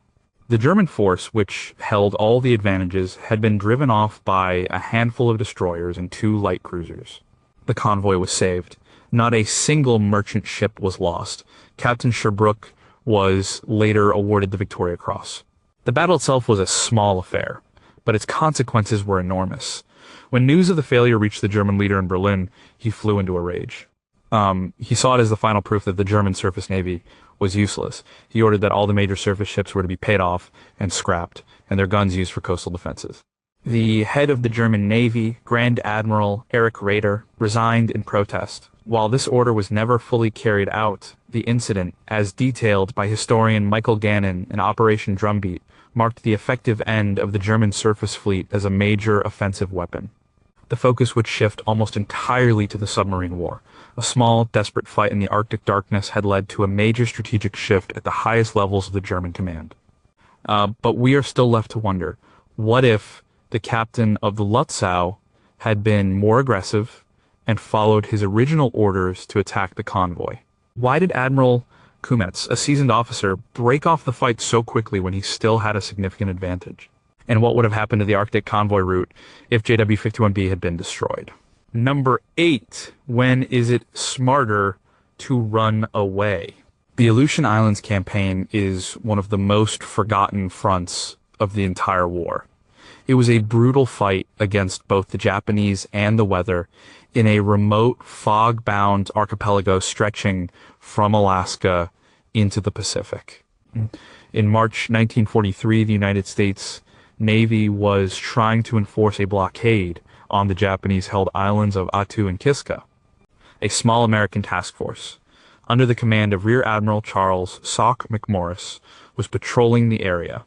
The German force, which held all the advantages, had been driven off by a handful of destroyers and 2 light cruisers. The convoy was saved. Not a single merchant ship was lost. Captain Sherbrooke was later awarded the Victoria Cross. The battle itself was a small affair, but its consequences were enormous. When news of the failure reached the German leader in Berlin, he flew into a rage. He saw it as the final proof that the German surface navy was useless. He ordered that all the major surface ships were to be paid off and scrapped, and their guns used for coastal defenses. The head of the German Navy, Grand Admiral Erich Raeder, resigned in protest. While this order was never fully carried out, the incident, as detailed by historian Michael Gannon in Operation Drumbeat, marked the effective end of the German surface fleet as a major offensive weapon. The focus would shift almost entirely to the submarine war. A small, desperate fight in the Arctic darkness had led to a major strategic shift at the highest levels of the German command. But we are still left to wonder, what if the captain of the Lutzow had been more aggressive and followed his original orders to attack the convoy? Why did Admiral Kumetz, a seasoned officer, break off the fight so quickly when he still had a significant advantage? And what would have happened to the Arctic convoy route if JW-51B had been destroyed? Number 8. When is it smarter to run away? The Aleutian Islands campaign is one of the most forgotten fronts of the entire war. It was a brutal fight against both the Japanese and the weather in a remote, fog-bound archipelago stretching from Alaska into the Pacific. In March 1943, the United States Navy was trying to enforce a blockade on the Japanese-held islands of Attu and Kiska. A small American task force, under the command of Rear Admiral Charles Sock McMorris, was patrolling the area.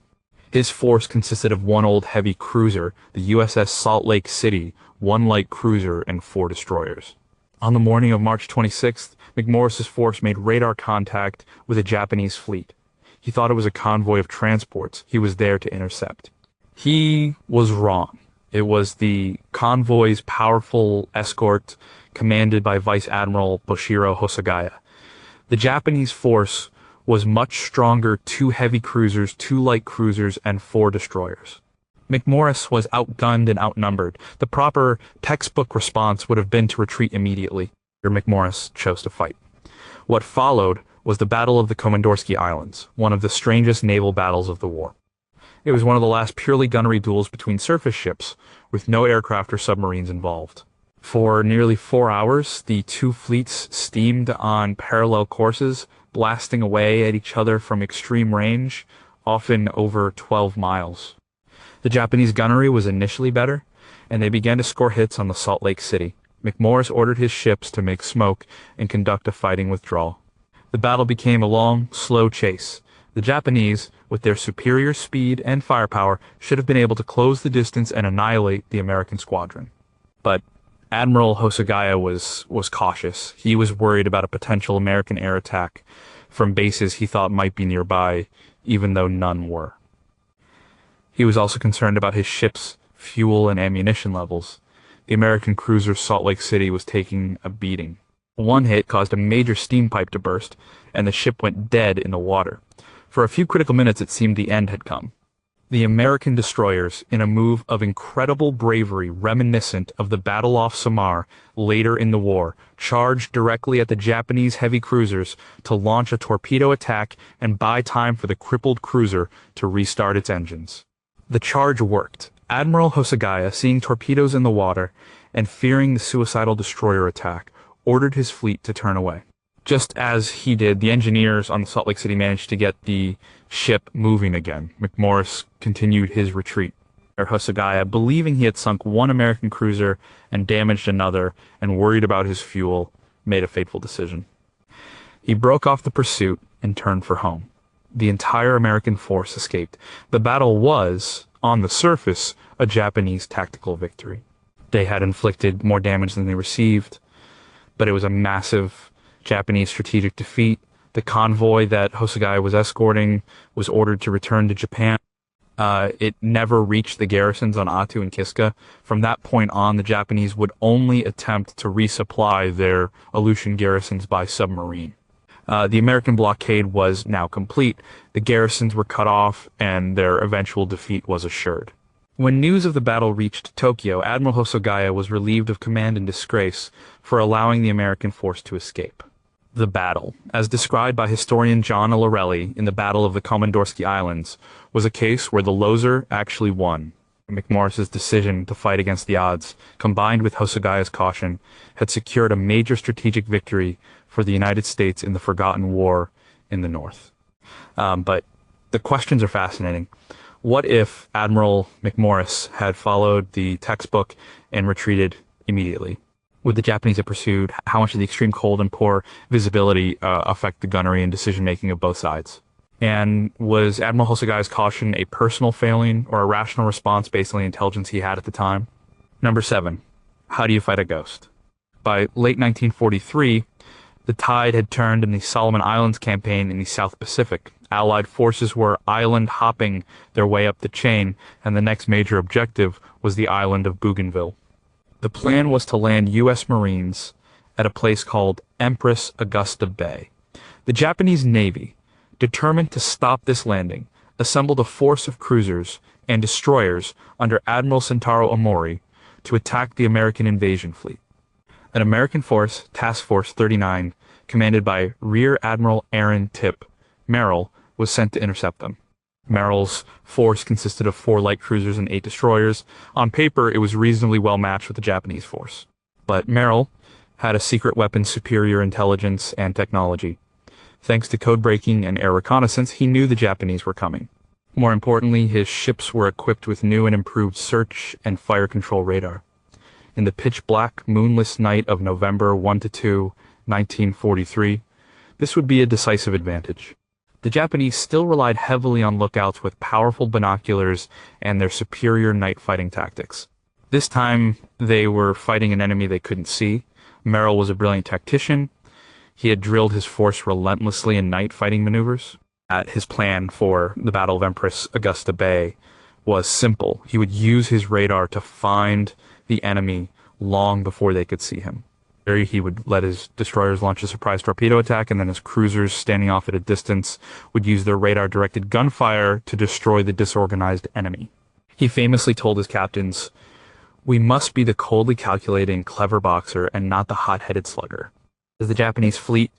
His force consisted of 1 old heavy cruiser, the USS Salt Lake City, 1 light cruiser, and 4 destroyers. On the morning of March 26th, McMorris's force made radar contact with a Japanese fleet. He thought it was a convoy of transports he was there to intercept. He was wrong. It was the convoy's powerful escort commanded by Vice Admiral Boshiro Hosagaya. The Japanese force was much stronger: 2 heavy cruisers, 2 light cruisers, and 4 destroyers. McMorris was outgunned and outnumbered. The proper textbook response would have been to retreat immediately. McMorris chose to fight. What followed was the Battle of the Komandorsky Islands, one of the strangest naval battles of the war. It was one of the last purely gunnery duels between surface ships, with no aircraft or submarines involved. For nearly 4 hours, the 2 fleets steamed on parallel courses, blasting away at each other from extreme range, often over 12 miles. The Japanese gunnery was initially better, and they began to score hits on the Salt Lake City. McMorris ordered his ships to make smoke and conduct a fighting withdrawal. The battle became a long, slow chase. The Japanese, with their superior speed and firepower, should have been able to close the distance and annihilate the American squadron. But Admiral Hosagaya was cautious. He was worried about a potential American air attack from bases he thought might be nearby, even though none were. He was also concerned about his ship's fuel and ammunition levels. The American cruiser Salt Lake City was taking a beating. One hit caused a major steam pipe to burst, and the ship went dead in the water. For a few critical minutes, it seemed the end had come. The American destroyers, in a move of incredible bravery reminiscent of the Battle off Samar later in the war, charged directly at the Japanese heavy cruisers to launch a torpedo attack and buy time for the crippled cruiser to restart its engines. The charge worked. Admiral Hosagaya, seeing torpedoes in the water and fearing the suicidal destroyer attack, ordered his fleet to turn away. Just as he did, the engineers on the Salt Lake City managed to get the ship moving again. McMorris continued his retreat. Hosagaya, believing he had sunk 1 American cruiser and damaged another, and worried about his fuel, made a fateful decision. He broke off the pursuit and turned for home. The entire American force escaped. The battle was, on the surface, a Japanese tactical victory. They had inflicted more damage than they received, but it was a massive Japanese strategic defeat. The convoy that Hosogai was escorting was ordered to return to Japan. It never reached the garrisons on Atu and Kiska. From that point on, the Japanese would only attempt to resupply their Aleutian garrisons by submarine. The American blockade was now complete. The garrisons were cut off, and their eventual defeat was assured. When news of the battle reached Tokyo, Admiral Hosogaya was relieved of command in disgrace for allowing the American force to escape. The battle, as described by historian John Lorelli in the Battle of the Komandorsky Islands, was a case where the loser actually won. McMorris's decision to fight against the odds, combined with Hosogaya's caution, had secured a major strategic victory for the United States in the forgotten war in the North. But the questions are fascinating. What if Admiral McMorris had followed the textbook and retreated immediately? Would the Japanese have pursued? How much did the extreme cold and poor visibility affect the gunnery and decision-making of both sides? And was Admiral Hosogaya's caution a personal failing or a rational response based on the intelligence he had at the time? Number 7. How do you fight a ghost? By late 1943, the tide had turned in the Solomon Islands campaign in the South Pacific. Allied forces were island hopping their way up the chain, and the next major objective was the island of Bougainville. The plan was to land U.S. Marines at a place called Empress Augusta Bay. The Japanese Navy, determined to stop this landing, assembled a force of cruisers and destroyers under Admiral Sentaro Omori to attack the American invasion fleet. An American force, Task Force 39, commanded by Rear Admiral Aaron Tipp Merrill, was sent to intercept them. Merrill's force consisted of 4 light cruisers and 8 destroyers. On paper, it was reasonably well matched with the Japanese force. But Merrill had a secret weapon superior intelligence and technology. Thanks to code breaking and air reconnaissance, he knew the Japanese were coming. More importantly, his ships were equipped with new and improved search and fire control radar. In the pitch-black, moonless night of November 1-2, 1943, this would be a decisive advantage. The Japanese still relied heavily on lookouts with powerful binoculars and their superior night fighting tactics. This time, they were fighting an enemy they couldn't see. Merrill was a brilliant tactician. He had drilled his force relentlessly in night fighting maneuvers. His plan for the Battle of Empress Augusta Bay was simple. He would use his radar to find the enemy long before they could see him. He would let his destroyers launch a surprise torpedo attack, and then his cruisers, standing off at a distance, would use their radar-directed gunfire to destroy the disorganized enemy. He famously told his captains, "We must be the coldly calculating, clever boxer and not the hot-headed slugger." As the Japanese fleet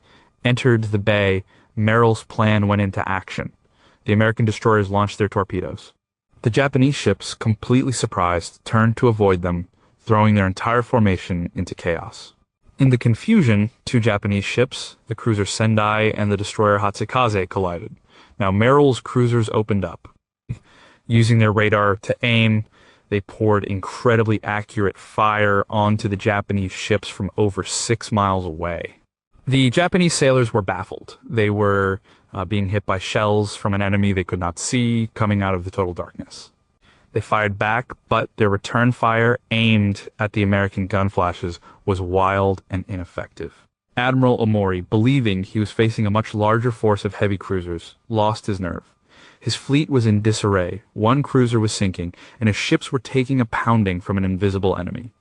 entered the bay, Merrill's plan went into action. The American destroyers launched their torpedoes. The Japanese ships, completely surprised, turned to avoid them, throwing their entire formation into chaos. In the confusion, 2 Japanese ships, the cruiser Sendai and the destroyer Hatsikaze, collided. Now Merrill's cruisers opened up. Using their radar to aim, they poured incredibly accurate fire onto the Japanese ships from over 6 miles away. The Japanese sailors were baffled. They were being hit by shells from an enemy they could not see coming out of the total darkness. They fired back, but their return fire aimed at the American gun flashes was wild and ineffective. Admiral Omori, believing he was facing a much larger force of heavy cruisers, lost his nerve. His fleet was in disarray, 1 cruiser was sinking, and his ships were taking a pounding from an invisible enemy.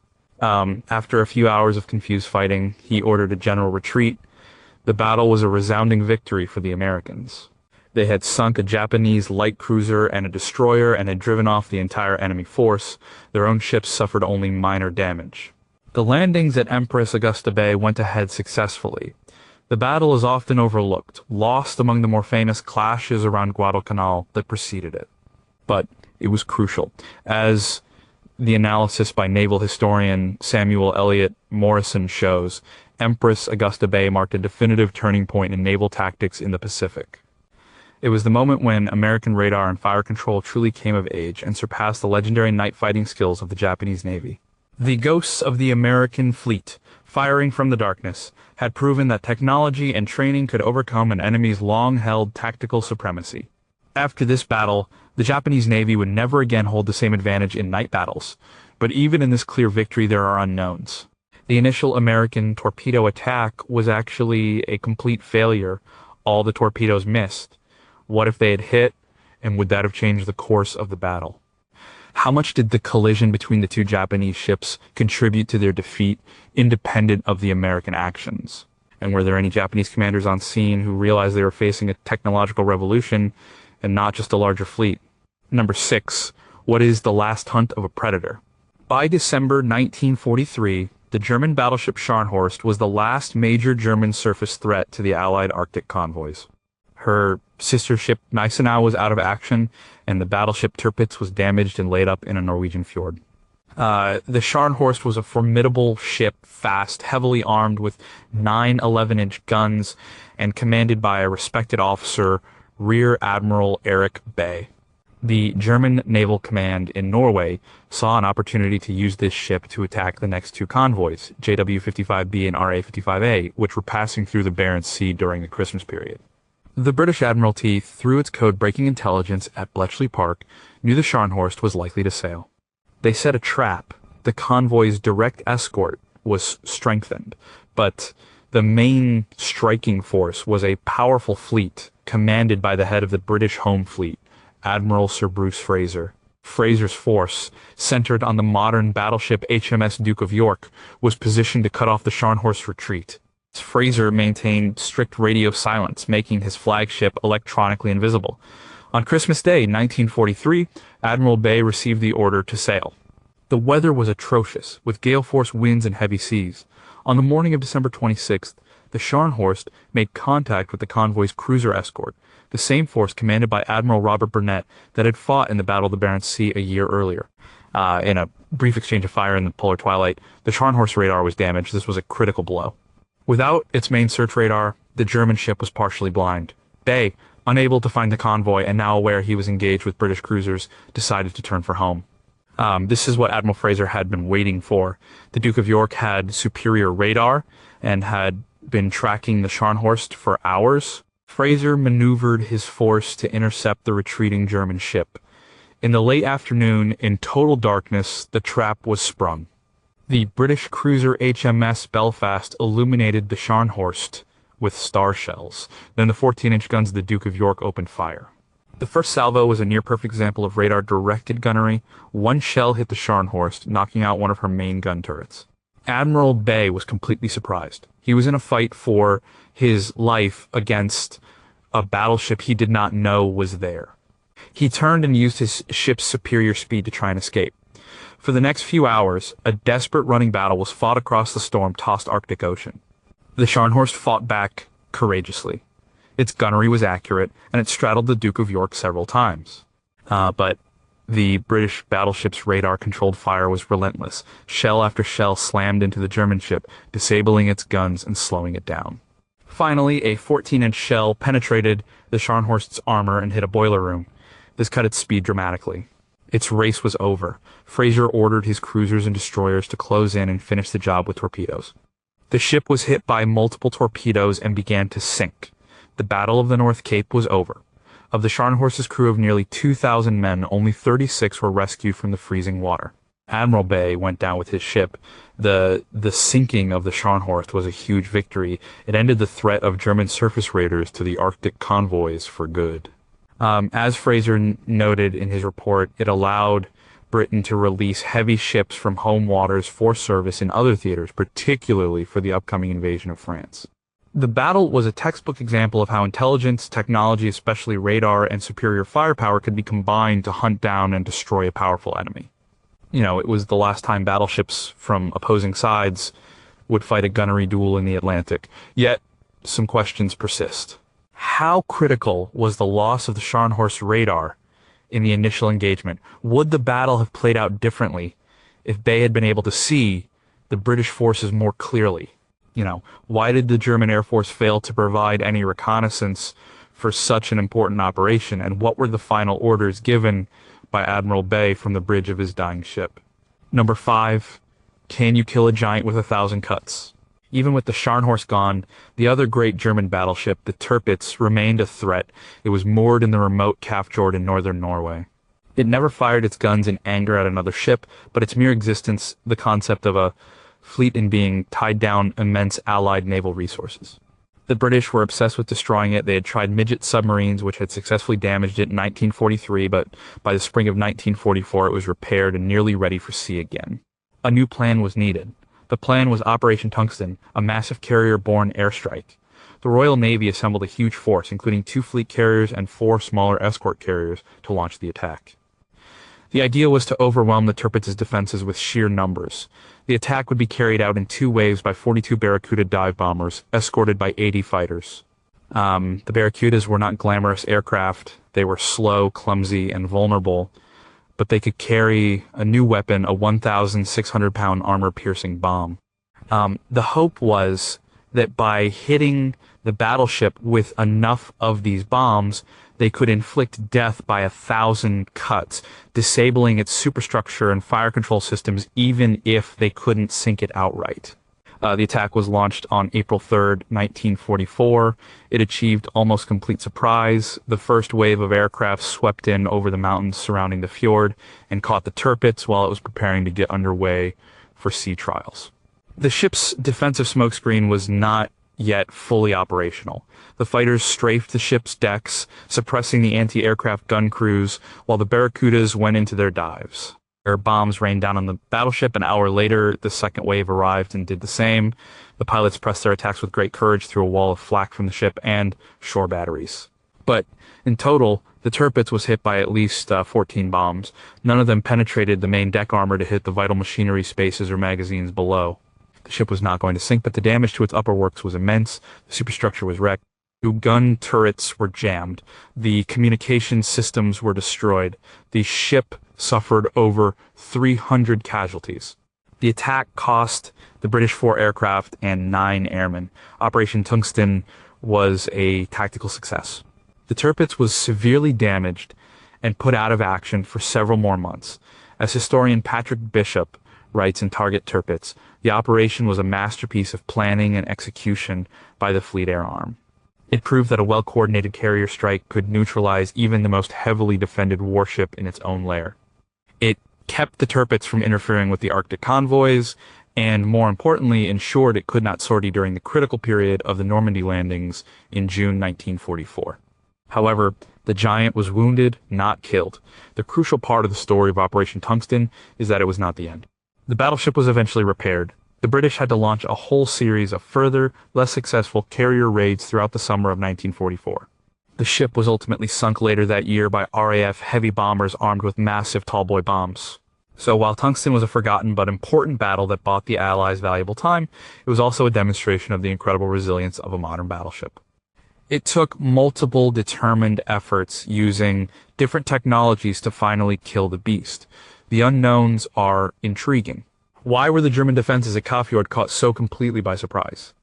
After a few hours of confused fighting, he ordered a general retreat. The battle was a resounding victory for the Americans. They had sunk a Japanese light cruiser and a destroyer and had driven off the entire enemy force. Their own ships suffered only minor damage. The landings at Empress Augusta Bay went ahead successfully. The battle is often overlooked, lost among the more famous clashes around Guadalcanal that preceded it. But it was crucial, as the analysis by naval historian Samuel Eliot Morrison shows. Empress Augusta Bay marked a definitive turning point in naval tactics in the Pacific. It was the moment when American radar and fire control truly came of age and surpassed the legendary night fighting skills of the Japanese Navy. The ghosts of the American fleet, firing from the darkness, had proven that technology and training could overcome an enemy's long-held tactical supremacy. After this battle, the Japanese Navy would never again hold the same advantage in night battles. But even in this clear victory, there are unknowns. The initial American torpedo attack was actually a complete failure. All the torpedoes missed. What if they had hit, and would that have changed the course of the battle? How much did the collision between the two Japanese ships contribute to their defeat, independent of the American actions? And were there any Japanese commanders on scene who realized they were facing a technological revolution and not just a larger fleet? Number 6. What is the last hunt of a predator? By December 1943, the German battleship Scharnhorst was the last major German surface threat to the Allied Arctic convoys. Her sister ship Gneisenau was out of action, and the battleship Tirpitz was damaged and laid up in a Norwegian fjord. The Scharnhorst was a formidable ship, fast, heavily armed with 9 11-inch guns, and commanded by a respected officer, Rear Admiral Erik Bay. The German Naval Command in Norway saw an opportunity to use this ship to attack the next two convoys, JW-55B and RA-55A, which were passing through the Barents Sea during the Christmas period. The British Admiralty, through its code-breaking intelligence at Bletchley Park, knew the Scharnhorst was likely to sail. They set a trap. The convoy's direct escort was strengthened, but the main striking force was a powerful fleet commanded by the head of the British Home Fleet, Admiral Sir Bruce Fraser. Fraser's force, centered on the modern battleship HMS Duke of York, was positioned to cut off the Scharnhorst's retreat. Fraser maintained strict radio silence, making his flagship electronically invisible. On Christmas Day, 1943, Admiral Bay received the order to sail. The weather was atrocious, with gale-force winds and heavy seas. On the morning of December 26th, the Scharnhorst made contact with the convoy's cruiser escort, the same force commanded by Admiral Robert Burnett that had fought in the Battle of the Barents Sea a year earlier. In a brief exchange of fire in the polar twilight, the Scharnhorst radar was damaged. This was a critical blow. Without its main search radar, the German ship was partially blind. Bay, unable to find the convoy and now aware he was engaged with British cruisers, decided to turn for home. This is what Admiral Fraser had been waiting for. The Duke of York had superior radar and had been tracking the Scharnhorst for hours. Fraser maneuvered his force to intercept the retreating German ship. In the late afternoon, in total darkness, the trap was sprung. The British cruiser HMS Belfast illuminated the Scharnhorst with star shells. Then the 14-inch guns of the Duke of York opened fire. The first salvo was a near-perfect example of radar-directed gunnery. One shell hit the Scharnhorst, knocking out one of her main gun turrets. Admiral Bay was completely surprised. He was in a fight for his life against a battleship he did not know was there. He turned and used his ship's superior speed to try and escape. For the next few hours, a desperate running battle was fought across the storm-tossed Arctic Ocean. The Scharnhorst fought back courageously. Its gunnery was accurate, and it straddled the Duke of York several times. But the British battleship's radar-controlled fire was relentless. Shell after shell slammed into the German ship, disabling its guns and slowing it down. Finally, a 14-inch shell penetrated the Scharnhorst's armor and hit a boiler room. This cut its speed dramatically. Its race was over. Fraser ordered his cruisers and destroyers to close in and finish the job with torpedoes. The ship was hit by multiple torpedoes and began to sink. The Battle of the North Cape was over. Of the Scharnhorst's crew of nearly 2,000 men, only 36 were rescued from the freezing water. Admiral Bay went down with his ship. The sinking of the Scharnhorst was a huge victory. It ended the threat of German surface raiders to the Arctic convoys for good. As Fraser noted in his report, it allowed Britain to release heavy ships from home waters for service in other theaters, particularly for the upcoming invasion of France. The battle was a textbook example of how intelligence, technology, especially radar, and superior firepower could be combined to hunt down and destroy a powerful enemy. You know, it was the last time battleships from opposing sides would fight a gunnery duel in the Atlantic. Yet, some questions persist. How critical was the loss of the Scharnhorst radar in the initial engagement? Would the battle have played out differently if Bay had been able to see the British forces more clearly? Why did the German Air Force fail to provide any reconnaissance for such an important operation? And what were the final orders given by Admiral Bay from the bridge of his dying ship? Number 5, can you kill a giant with 1,000 cuts? Even with the Scharnhorst gone, the other great German battleship, the Tirpitz, remained a threat. It was moored in the remote fjord in northern Norway. It never fired its guns in anger at another ship, but its mere existence, the concept of a fleet in being, tied down immense Allied naval resources. The British were obsessed with destroying it. They had tried midget submarines, which had successfully damaged it in 1943, but by the spring of 1944 it was repaired and nearly ready for sea again. A new plan was needed. The plan was Operation Tungsten, a massive carrier-borne airstrike. The Royal Navy assembled a huge force, including 2 fleet carriers and 4 smaller escort carriers, to launch the attack. The idea was to overwhelm the Tirpitz' defenses with sheer numbers. The attack would be carried out in 2 waves by 42 Barracuda dive bombers, escorted by 80 fighters. The Barracudas were not glamorous aircraft. They were slow, clumsy, and vulnerable, but they could carry a new weapon, a 1,600-pound armor-piercing bomb. The hope was that by hitting the battleship with enough of these bombs, they could inflict death by 1,000 cuts, disabling its superstructure and fire control systems even if they couldn't sink it outright. The attack was launched on April 3rd, 1944. It achieved almost complete surprise. The first wave of aircraft swept in over the mountains surrounding the fjord and caught the Tirpitz while it was preparing to get underway for sea trials. The ship's defensive smokescreen was not yet fully operational. The fighters strafed the ship's decks, suppressing the anti-aircraft gun crews, while the Barracudas went into their dives. Their bombs rained down on the battleship. An hour later, the second wave arrived and did the same. The pilots pressed their attacks with great courage through a wall of flak from the ship and shore batteries. But in total, the Tirpitz was hit by at least 14 bombs. None of them penetrated the main deck armor to hit the vital machinery spaces or magazines below. The ship was not going to sink, but the damage to its upper works was immense. The superstructure was wrecked. 2 gun turrets were jammed. The communication systems were destroyed. The ship suffered over 300 casualties. The attack cost the British 4 aircraft and 9 airmen. Operation Tungsten was a tactical success. The Tirpitz was severely damaged and put out of action for several more months. As historian Patrick Bishop writes in Target Tirpitz, the operation was a masterpiece of planning and execution by the Fleet Air Arm. It proved that a well-coordinated carrier strike could neutralize even the most heavily defended warship in its own lair. It kept the Tirpitz from interfering with the Arctic convoys, and more importantly, ensured it could not sortie during the critical period of the Normandy landings in June 1944. However, the giant was wounded, not killed. The crucial part of the story of Operation Tungsten is that it was not the end. The battleship was eventually repaired. The British had to launch a whole series of further, less successful carrier raids throughout the summer of 1944. The ship was ultimately sunk later that year by RAF heavy bombers armed with massive tallboy bombs. So while Tungsten was a forgotten but important battle that bought the Allies valuable time, it was also a demonstration of the incredible resilience of a modern battleship. It took multiple determined efforts using different technologies to finally kill the beast. The unknowns are intriguing. Why were the German defenses at Kafjord caught so completely by surprise?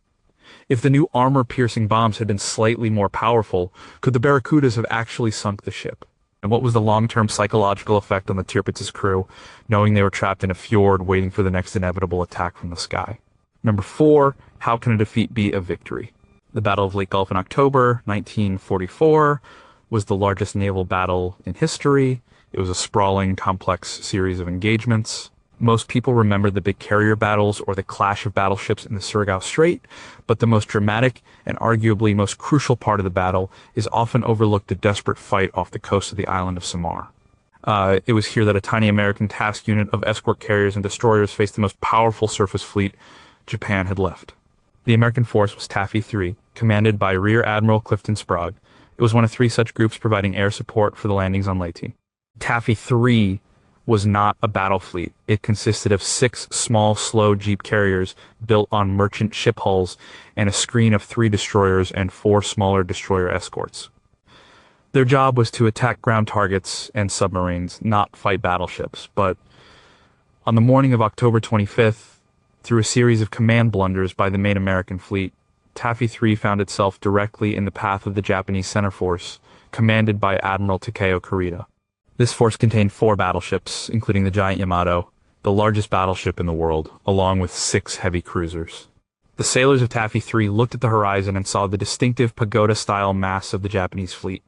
If the new armor-piercing bombs had been slightly more powerful, could the Barracudas have actually sunk the ship? And what was the long-term psychological effect on the Tirpitz's crew, knowing they were trapped in a fjord waiting for the next inevitable attack from the sky? Number 4, how can a defeat be a victory? The Battle of Lake Gulf in October 1944 was the largest naval battle in history. It was a sprawling, complex series of engagements. Most people remember the big carrier battles or the clash of battleships in the Surigao Strait, but the most dramatic and arguably most crucial part of the battle is often overlooked: the desperate fight off the coast of the island of Samar. It was here that a tiny American task unit of escort carriers and destroyers faced the most powerful surface fleet Japan had left. The American force was Taffy 3, commanded by Rear Admiral Clifton Sprague. It was one of 3 such groups providing air support for the landings on Leyte. Taffy 3 was not a battle fleet. It consisted of 6 small, slow jeep carriers built on merchant ship hulls and a screen of 3 destroyers and 4 smaller destroyer escorts. Their job was to attack ground targets and submarines, not fight battleships. But on the morning of October 25th, through a series of command blunders by the main American fleet, Taffy 3 found itself directly in the path of the Japanese center force, commanded by Admiral Takeo Kurita. This force contained 4 battleships, including the giant Yamato, the largest battleship in the world, along with 6 heavy cruisers. The sailors of Taffy 3 looked at the horizon and saw the distinctive pagoda-style mass of the Japanese fleet.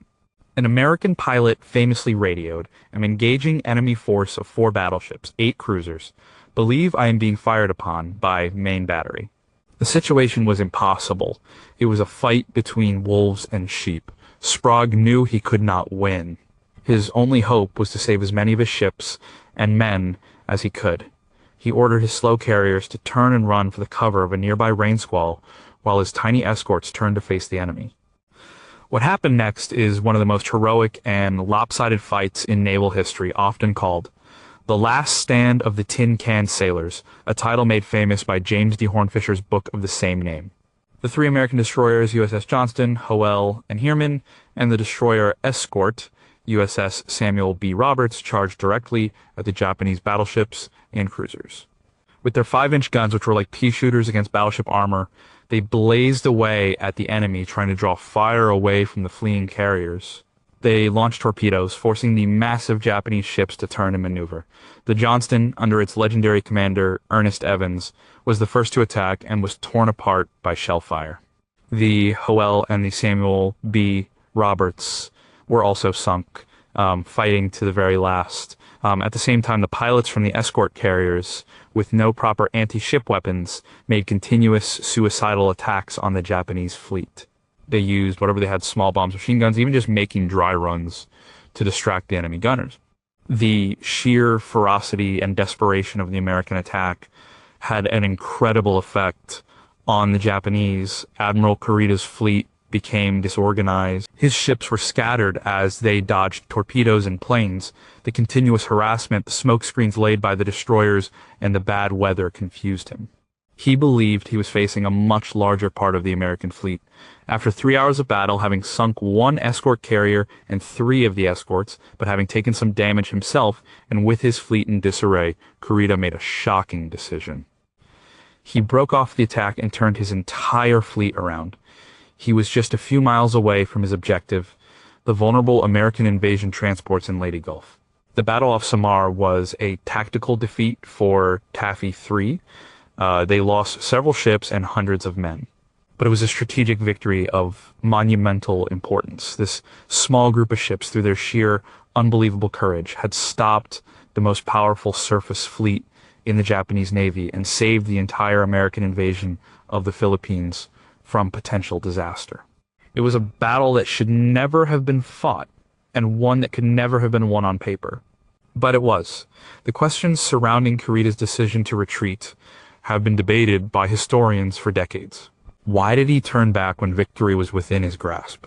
An American pilot famously radioed, "I'm engaging enemy force of 4 battleships, 8 cruisers. Believe I am being fired upon by main battery." The situation was impossible. It was a fight between wolves and sheep. Sprague knew he could not win. His only hope was to save as many of his ships and men as he could. He ordered his slow carriers to turn and run for the cover of a nearby rain squall, while his tiny escorts turned to face the enemy. What happened next is one of the most heroic and lopsided fights in naval history, often called "The Last Stand of the Tin Can Sailors," a title made famous by James D. Hornfisher's book of the same name. The 3 American destroyers, USS Johnston, Howell, and Heermann, and the destroyer Escort, USS Samuel B. Roberts, charged directly at the Japanese battleships and cruisers. With their 5-inch guns, which were like pea shooters against battleship armor, they blazed away at the enemy, trying to draw fire away from the fleeing carriers. They launched torpedoes, forcing the massive Japanese ships to turn and maneuver. The Johnston, under its legendary commander, Ernest Evans, was the first to attack and was torn apart by shell fire. The Howell and the Samuel B. Roberts were also sunk, fighting to the very last. At the same time, the pilots from the escort carriers, with no proper anti-ship weapons, made continuous suicidal attacks on the Japanese fleet. They used whatever they had, small bombs, machine guns, even just making dry runs to distract the enemy gunners. The sheer ferocity and desperation of the American attack had an incredible effect on the Japanese. Admiral Kurita's fleet became disorganized. His ships were scattered as they dodged torpedoes and planes. The continuous harassment, the smokescreens laid by the destroyers, and the bad weather confused him. He believed he was facing a much larger part of the American fleet. After 3 hours of battle, having sunk 1 escort carrier and 3 of the escorts, but having taken some damage himself, and with his fleet in disarray, Kurita made a shocking decision. He broke off the attack and turned his entire fleet around. He was just a few miles away from his objective, the vulnerable American invasion transports in Leyte Gulf. The Battle of Samar was a tactical defeat for Taffy III. They lost several ships and hundreds of men. But it was a strategic victory of monumental importance. This small group of ships, through their sheer, unbelievable courage, had stopped the most powerful surface fleet in the Japanese Navy and saved the entire American invasion of the Philippines from potential disaster. It was a battle that should never have been fought, and one that could never have been won on paper. But it was. The questions surrounding Kurita's decision to retreat have been debated by historians for decades. Why did he turn back when victory was within his grasp?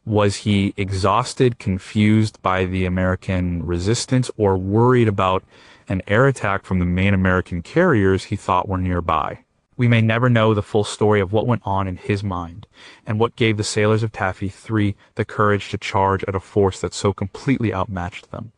Was he exhausted, confused by the American resistance, or worried about an air attack from the main American carriers he thought were nearby? We may never know the full story of what went on in his mind, and what gave the sailors of Taffy III the courage to charge at a force that so completely outmatched them.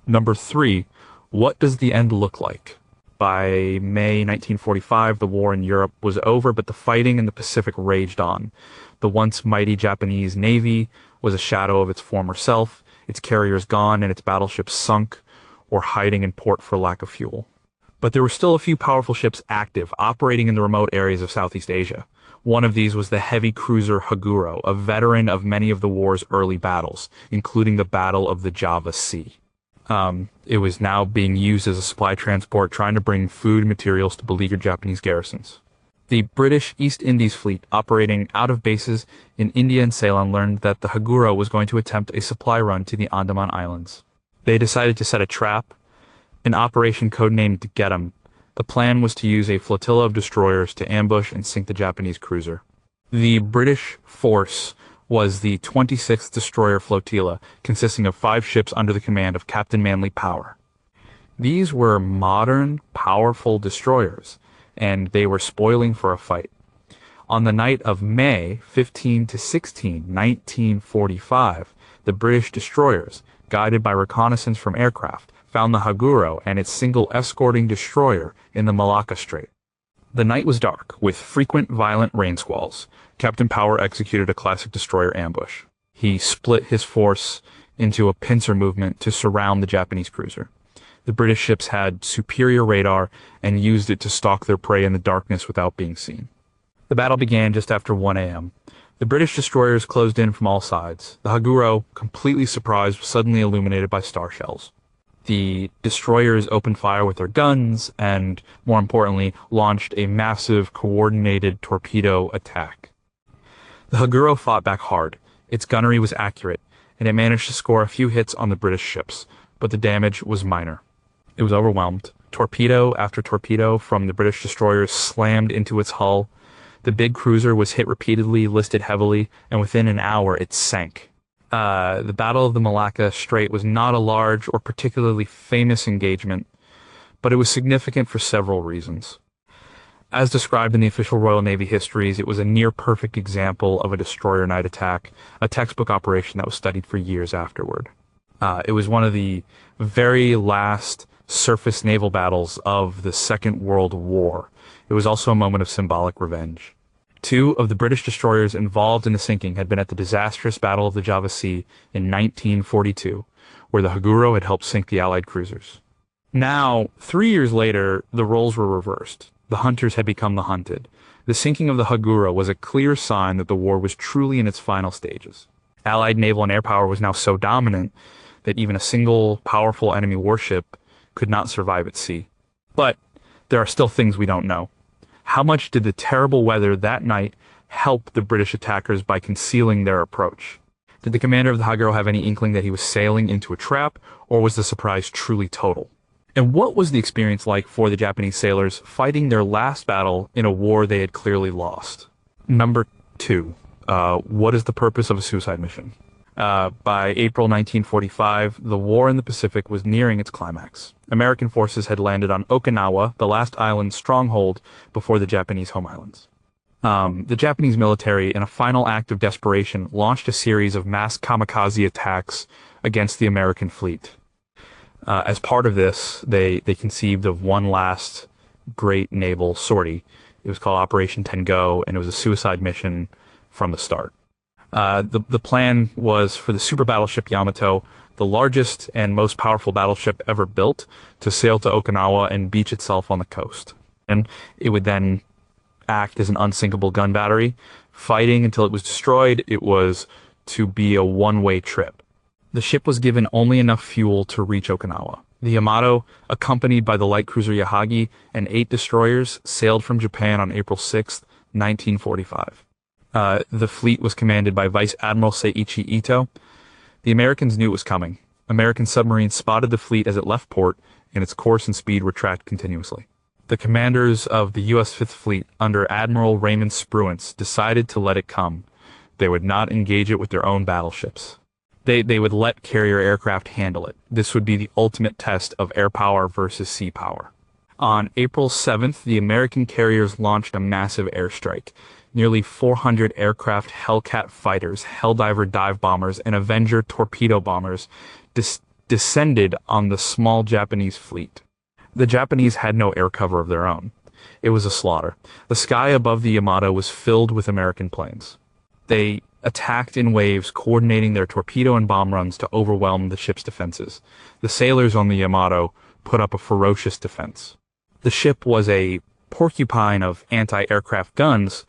Number 3, what does the end look like? By May 1945, the war in Europe was over, but the fighting in the Pacific raged on. The once mighty Japanese Navy was a shadow of its former self, its carriers gone and its battleships sunk or hiding in port for lack of fuel. But there were still a few powerful ships active, operating in the remote areas of Southeast Asia. One of these was the heavy cruiser Haguro, a veteran of many of the war's early battles, including the Battle of the Java Sea. It was now being used as a supply transport, trying to bring food and materials to beleaguered Japanese garrisons. The British East Indies fleet, operating out of bases in India and Ceylon, learned that the Haguro was going to attempt a supply run to the Andaman Islands. They decided to set a trap, an operation codenamed Get 'em. The plan was to use a flotilla of destroyers to ambush and sink the Japanese cruiser. The British force was the 26th Destroyer Flotilla, consisting of 5 ships under the command of Captain Manly Power. These were modern, powerful destroyers, and they were spoiling for a fight. On the night of May 15 to 16, 1945, the British destroyers, guided by reconnaissance from aircraft, found the Haguro and its single escorting destroyer in the Malacca Strait. The night was dark, with frequent violent rain squalls. Captain Power executed a classic destroyer ambush. He split his force into a pincer movement to surround the Japanese cruiser. The British ships had superior radar and used it to stalk their prey in the darkness without being seen. The battle began just after 1 a.m. The British destroyers closed in from all sides. The Haguro, completely surprised, was suddenly illuminated by star shells. The destroyers opened fire with their guns and, more importantly, launched a massive coordinated torpedo attack. The Haguro fought back hard. Its gunnery was accurate, and it managed to score a few hits on the British ships, but the damage was minor. It was overwhelmed. Torpedo after torpedo from the British destroyers slammed into its hull. The big cruiser was hit repeatedly, listed heavily, and within an hour it sank. The Battle of the Malacca Strait was not a large or particularly famous engagement, but it was significant for several reasons. As described in the official Royal Navy histories, it was a near-perfect example of a destroyer night attack, a textbook operation that was studied for years afterward. It was one of the very last surface naval battles of the Second World War. It was also a moment of symbolic revenge. Two of the British destroyers involved in the sinking had been at the disastrous Battle of the Java Sea in 1942, where the Haguro had helped sink the Allied cruisers. Now, 3 years later, the roles were reversed. The hunters had become the hunted. The sinking of the Haguro was a clear sign that the war was truly in its final stages. Allied naval and air power was now so dominant that even a single powerful enemy warship could not survive at sea. But there are still things we don't know. How much did the terrible weather that night help the British attackers by concealing their approach? Did the commander of the Haguro have any inkling that he was sailing into a trap, or was the surprise truly total? And what was the experience like for the Japanese sailors fighting their last battle in a war they had clearly lost? Number 2. What is the purpose of a suicide mission? By April 1945, the war in the Pacific was nearing its climax. American forces had landed on Okinawa, the last island stronghold before the Japanese home islands. The Japanese military, in a final act of desperation, launched a series of mass kamikaze attacks against the American fleet. As part of this, they conceived of one last great naval sortie. It was called Operation Tengo, and it was a suicide mission from the start. The plan was for the super battleship Yamato, the largest and most powerful battleship ever built, to sail to Okinawa and beach itself on the coast. And it would then act as an unsinkable gun battery, fighting until it was destroyed. It was to be a one-way trip. The ship was given only enough fuel to reach Okinawa. The Yamato, accompanied by the light cruiser Yahagi and 8 destroyers, sailed from Japan on April 6, 1945. The fleet was commanded by Vice Admiral Seiichi Ito. The Americans knew it was coming. American submarines spotted the fleet as it left port, and its course and speed were tracked continuously. The commanders of the U.S. Fifth Fleet, under Admiral Raymond Spruance, decided to let it come. They would not engage it with their own battleships. They would let carrier aircraft handle it. This would be the ultimate test of air power versus sea power. On April 7th, the American carriers launched a massive airstrike. Nearly 400 aircraft Hellcat fighters, Helldiver dive bombers, and Avenger torpedo bombers descended on the small Japanese fleet. The Japanese had no air cover of their own. It was a slaughter. The sky above the Yamato was filled with American planes. They attacked in waves, coordinating their torpedo and bomb runs to overwhelm the ship's defenses. The sailors on the Yamato put up a ferocious defense. The ship was a porcupine of anti-aircraft guns,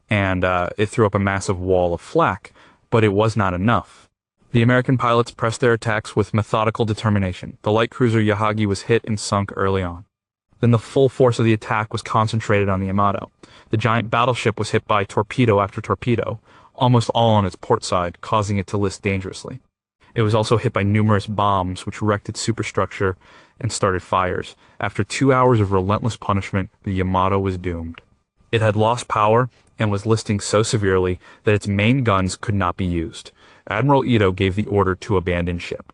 and it threw up a massive wall of flak, but it was not enough. The American pilots pressed their attacks with methodical determination. The light cruiser Yahagi was hit and sunk early on. Then the full force of the attack was concentrated on the Yamato. The giant battleship was hit by torpedo after torpedo, almost all on its port side, causing it to list dangerously. It was also hit by numerous bombs, which wrecked its superstructure and started fires. After 2 hours of relentless punishment, the Yamato was doomed. It had lost power and was listing so severely that its main guns could not be used. Admiral Ito gave the order to abandon ship.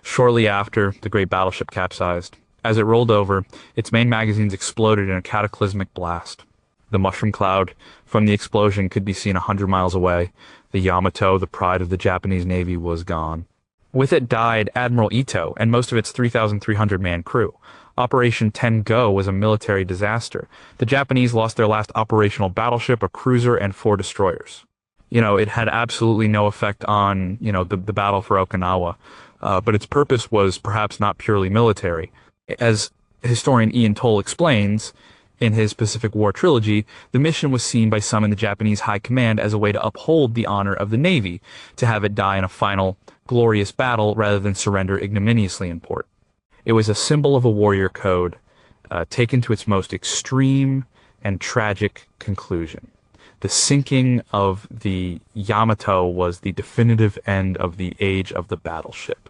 Shortly after, the great battleship capsized. As it rolled over, its main magazines exploded in a cataclysmic blast. The mushroom cloud from the explosion could be seen 100 miles away. The Yamato, the pride of the Japanese Navy, was gone. With it died Admiral Ito and most of its 3,300-man crew. Operation Tengo was a military disaster. The Japanese lost their last operational battleship, a cruiser, and 4 destroyers. It had absolutely no effect on, the battle for Okinawa, but its purpose was perhaps not purely military. As historian Ian Toll explains, In his Pacific War trilogy, the mission was seen by some in the Japanese high command as a way to uphold the honor of the Navy, to have it die in a final, glorious battle rather than surrender ignominiously in port. It was a symbol of a warrior code, taken to its most extreme and tragic conclusion. The sinking of the Yamato was the definitive end of the age of the battleship.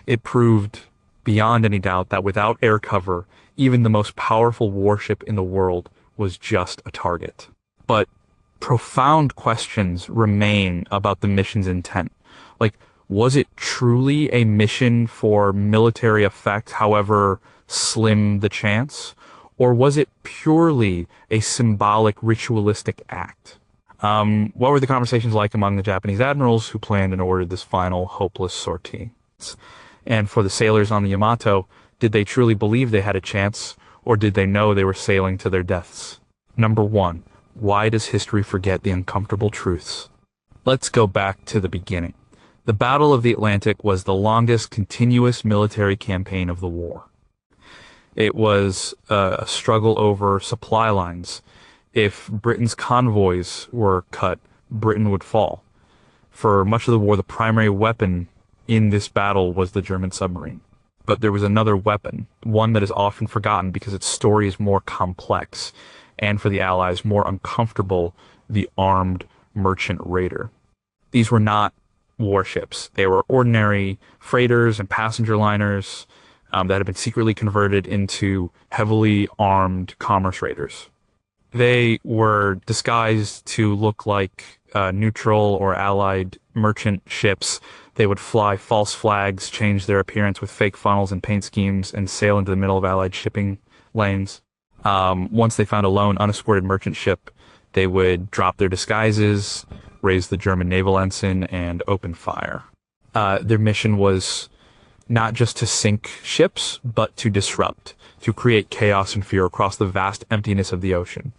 It proved beyond any doubt that without air cover, even the most powerful warship in the world was just a target. But profound questions remain about the mission's intent. Like, was it truly a mission for military effect, however slim the chance? Or was it purely a symbolic, ritualistic act? What were the conversations like among the Japanese admirals who planned and ordered this final, hopeless sortie? And for the sailors on the Yamato, did they truly believe they had a chance, or did they know they were sailing to their deaths? Number 1. Why does history forget the uncomfortable truths? Let's go back to the beginning. The Battle of the Atlantic was the longest continuous military campaign of the war. It was a struggle over supply lines. If Britain's convoys were cut, Britain would fall. For much of the war, the primary weapon in this battle was the German submarine. But there was another weapon, one that is often forgotten because its story is more complex, and for the Allies, more uncomfortable: the armed merchant raider. These were not warships. They were ordinary freighters and passenger liners that had been secretly converted into heavily armed commerce raiders. They were disguised to look like neutral or allied merchant ships. They would fly false flags, change their appearance with fake funnels and paint schemes, and sail into the middle of allied shipping lanes. Once they found a lone, unescorted merchant ship, they would drop their disguises, raise the German naval ensign, and open fire. Their mission was not just to sink ships, but to disrupt, to create chaos and fear across the vast emptiness of the ocean.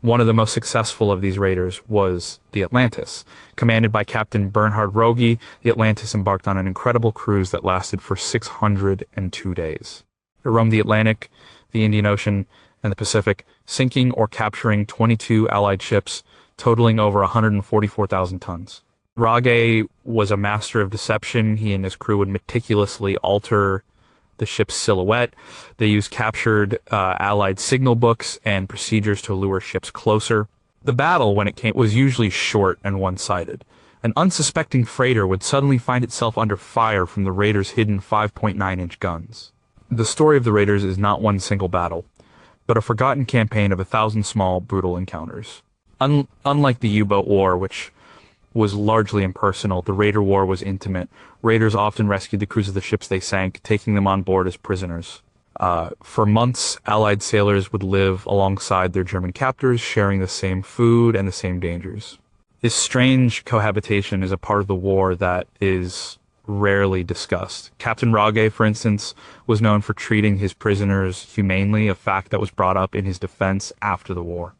One of the most successful of these raiders was the Atlantis. Commanded by Captain Bernhard Rogge, the Atlantis embarked on an incredible cruise that lasted for 602 days. It roamed the Atlantic, the Indian Ocean, and the Pacific, sinking or capturing 22 Allied ships, totaling over 144,000 tons. Rogge was a master of deception. He and his crew would meticulously alter the ship's silhouette. They used captured Allied signal books and procedures to lure ships closer. The battle, when it came, was usually short and one-sided. An unsuspecting freighter would suddenly find itself under fire from the raiders' hidden 5.9-inch guns. The story of the raiders is not one single battle, but a forgotten campaign of 1,000 small, brutal encounters. Unlike the U-boat war, which was largely impersonal, the Raider War was intimate. Raiders often rescued the crews of the ships they sank, taking them on board as prisoners. For months, Allied sailors would live alongside their German captors, sharing the same food and the same dangers. This strange cohabitation is a part of the war that is rarely discussed. Captain Rogge, for instance, was known for treating his prisoners humanely, a fact that was brought up in his defense after the war.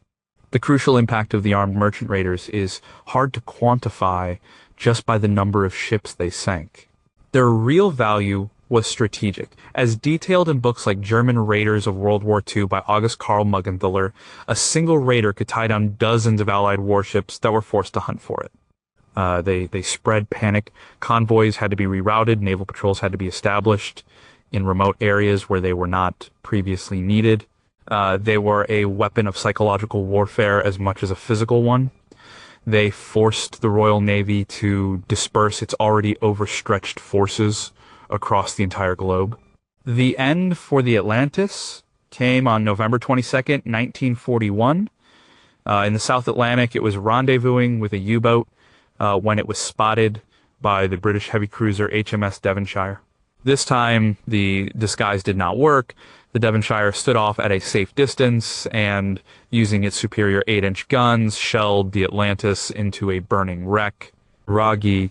The crucial impact of the armed merchant raiders is hard to quantify just by the number of ships they sank. Their real value was strategic. As detailed in books like German Raiders of World War II by August Karl Muggenthaler, a single raider could tie down dozens of Allied warships that were forced to hunt for it. They spread panic. Convoys had to be rerouted. Naval patrols had to be established in remote areas where they were not previously needed. They were a weapon of psychological warfare as much as a physical one. They forced the Royal Navy to disperse its already overstretched forces across the entire globe. The end for the Atlantis came on November 22nd, 1941. In the South Atlantic, it was rendezvousing with a U-boat when it was spotted by the British heavy cruiser HMS Devonshire. This time, the disguise did not work. The Devonshire stood off at a safe distance and, using its superior 8-inch guns, shelled the Atlantis into a burning wreck. Rogge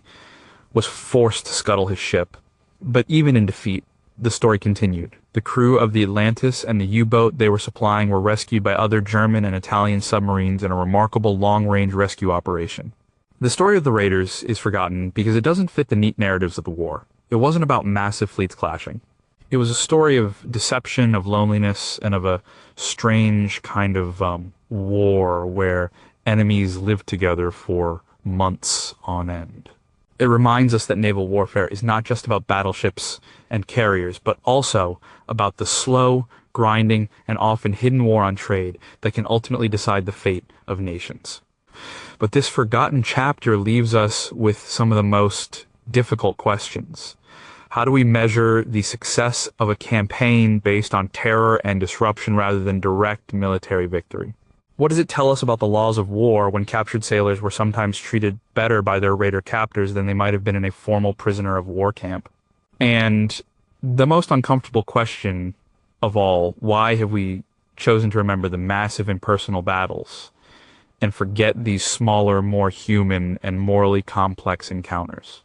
was forced to scuttle his ship. But even in defeat, the story continued. The crew of the Atlantis and the U-boat they were supplying were rescued by other German and Italian submarines in a remarkable long-range rescue operation. The story of the raiders is forgotten because it doesn't fit the neat narratives of the war. It wasn't about massive fleets clashing. It was a story of deception, of loneliness, and of a strange kind of war where enemies lived together for months on end. It reminds us that naval warfare is not just about battleships and carriers, but also about the slow, grinding, and often hidden war on trade that can ultimately decide the fate of nations. But this forgotten chapter leaves us with some of the most difficult questions. How do we measure the success of a campaign based on terror and disruption rather than direct military victory? What does it tell us about the laws of war when captured sailors were sometimes treated better by their raider captors than they might have been in a formal prisoner of war camp? And the most uncomfortable question of all, why have we chosen to remember the massive impersonal battles and forget these smaller, more human, and morally complex encounters?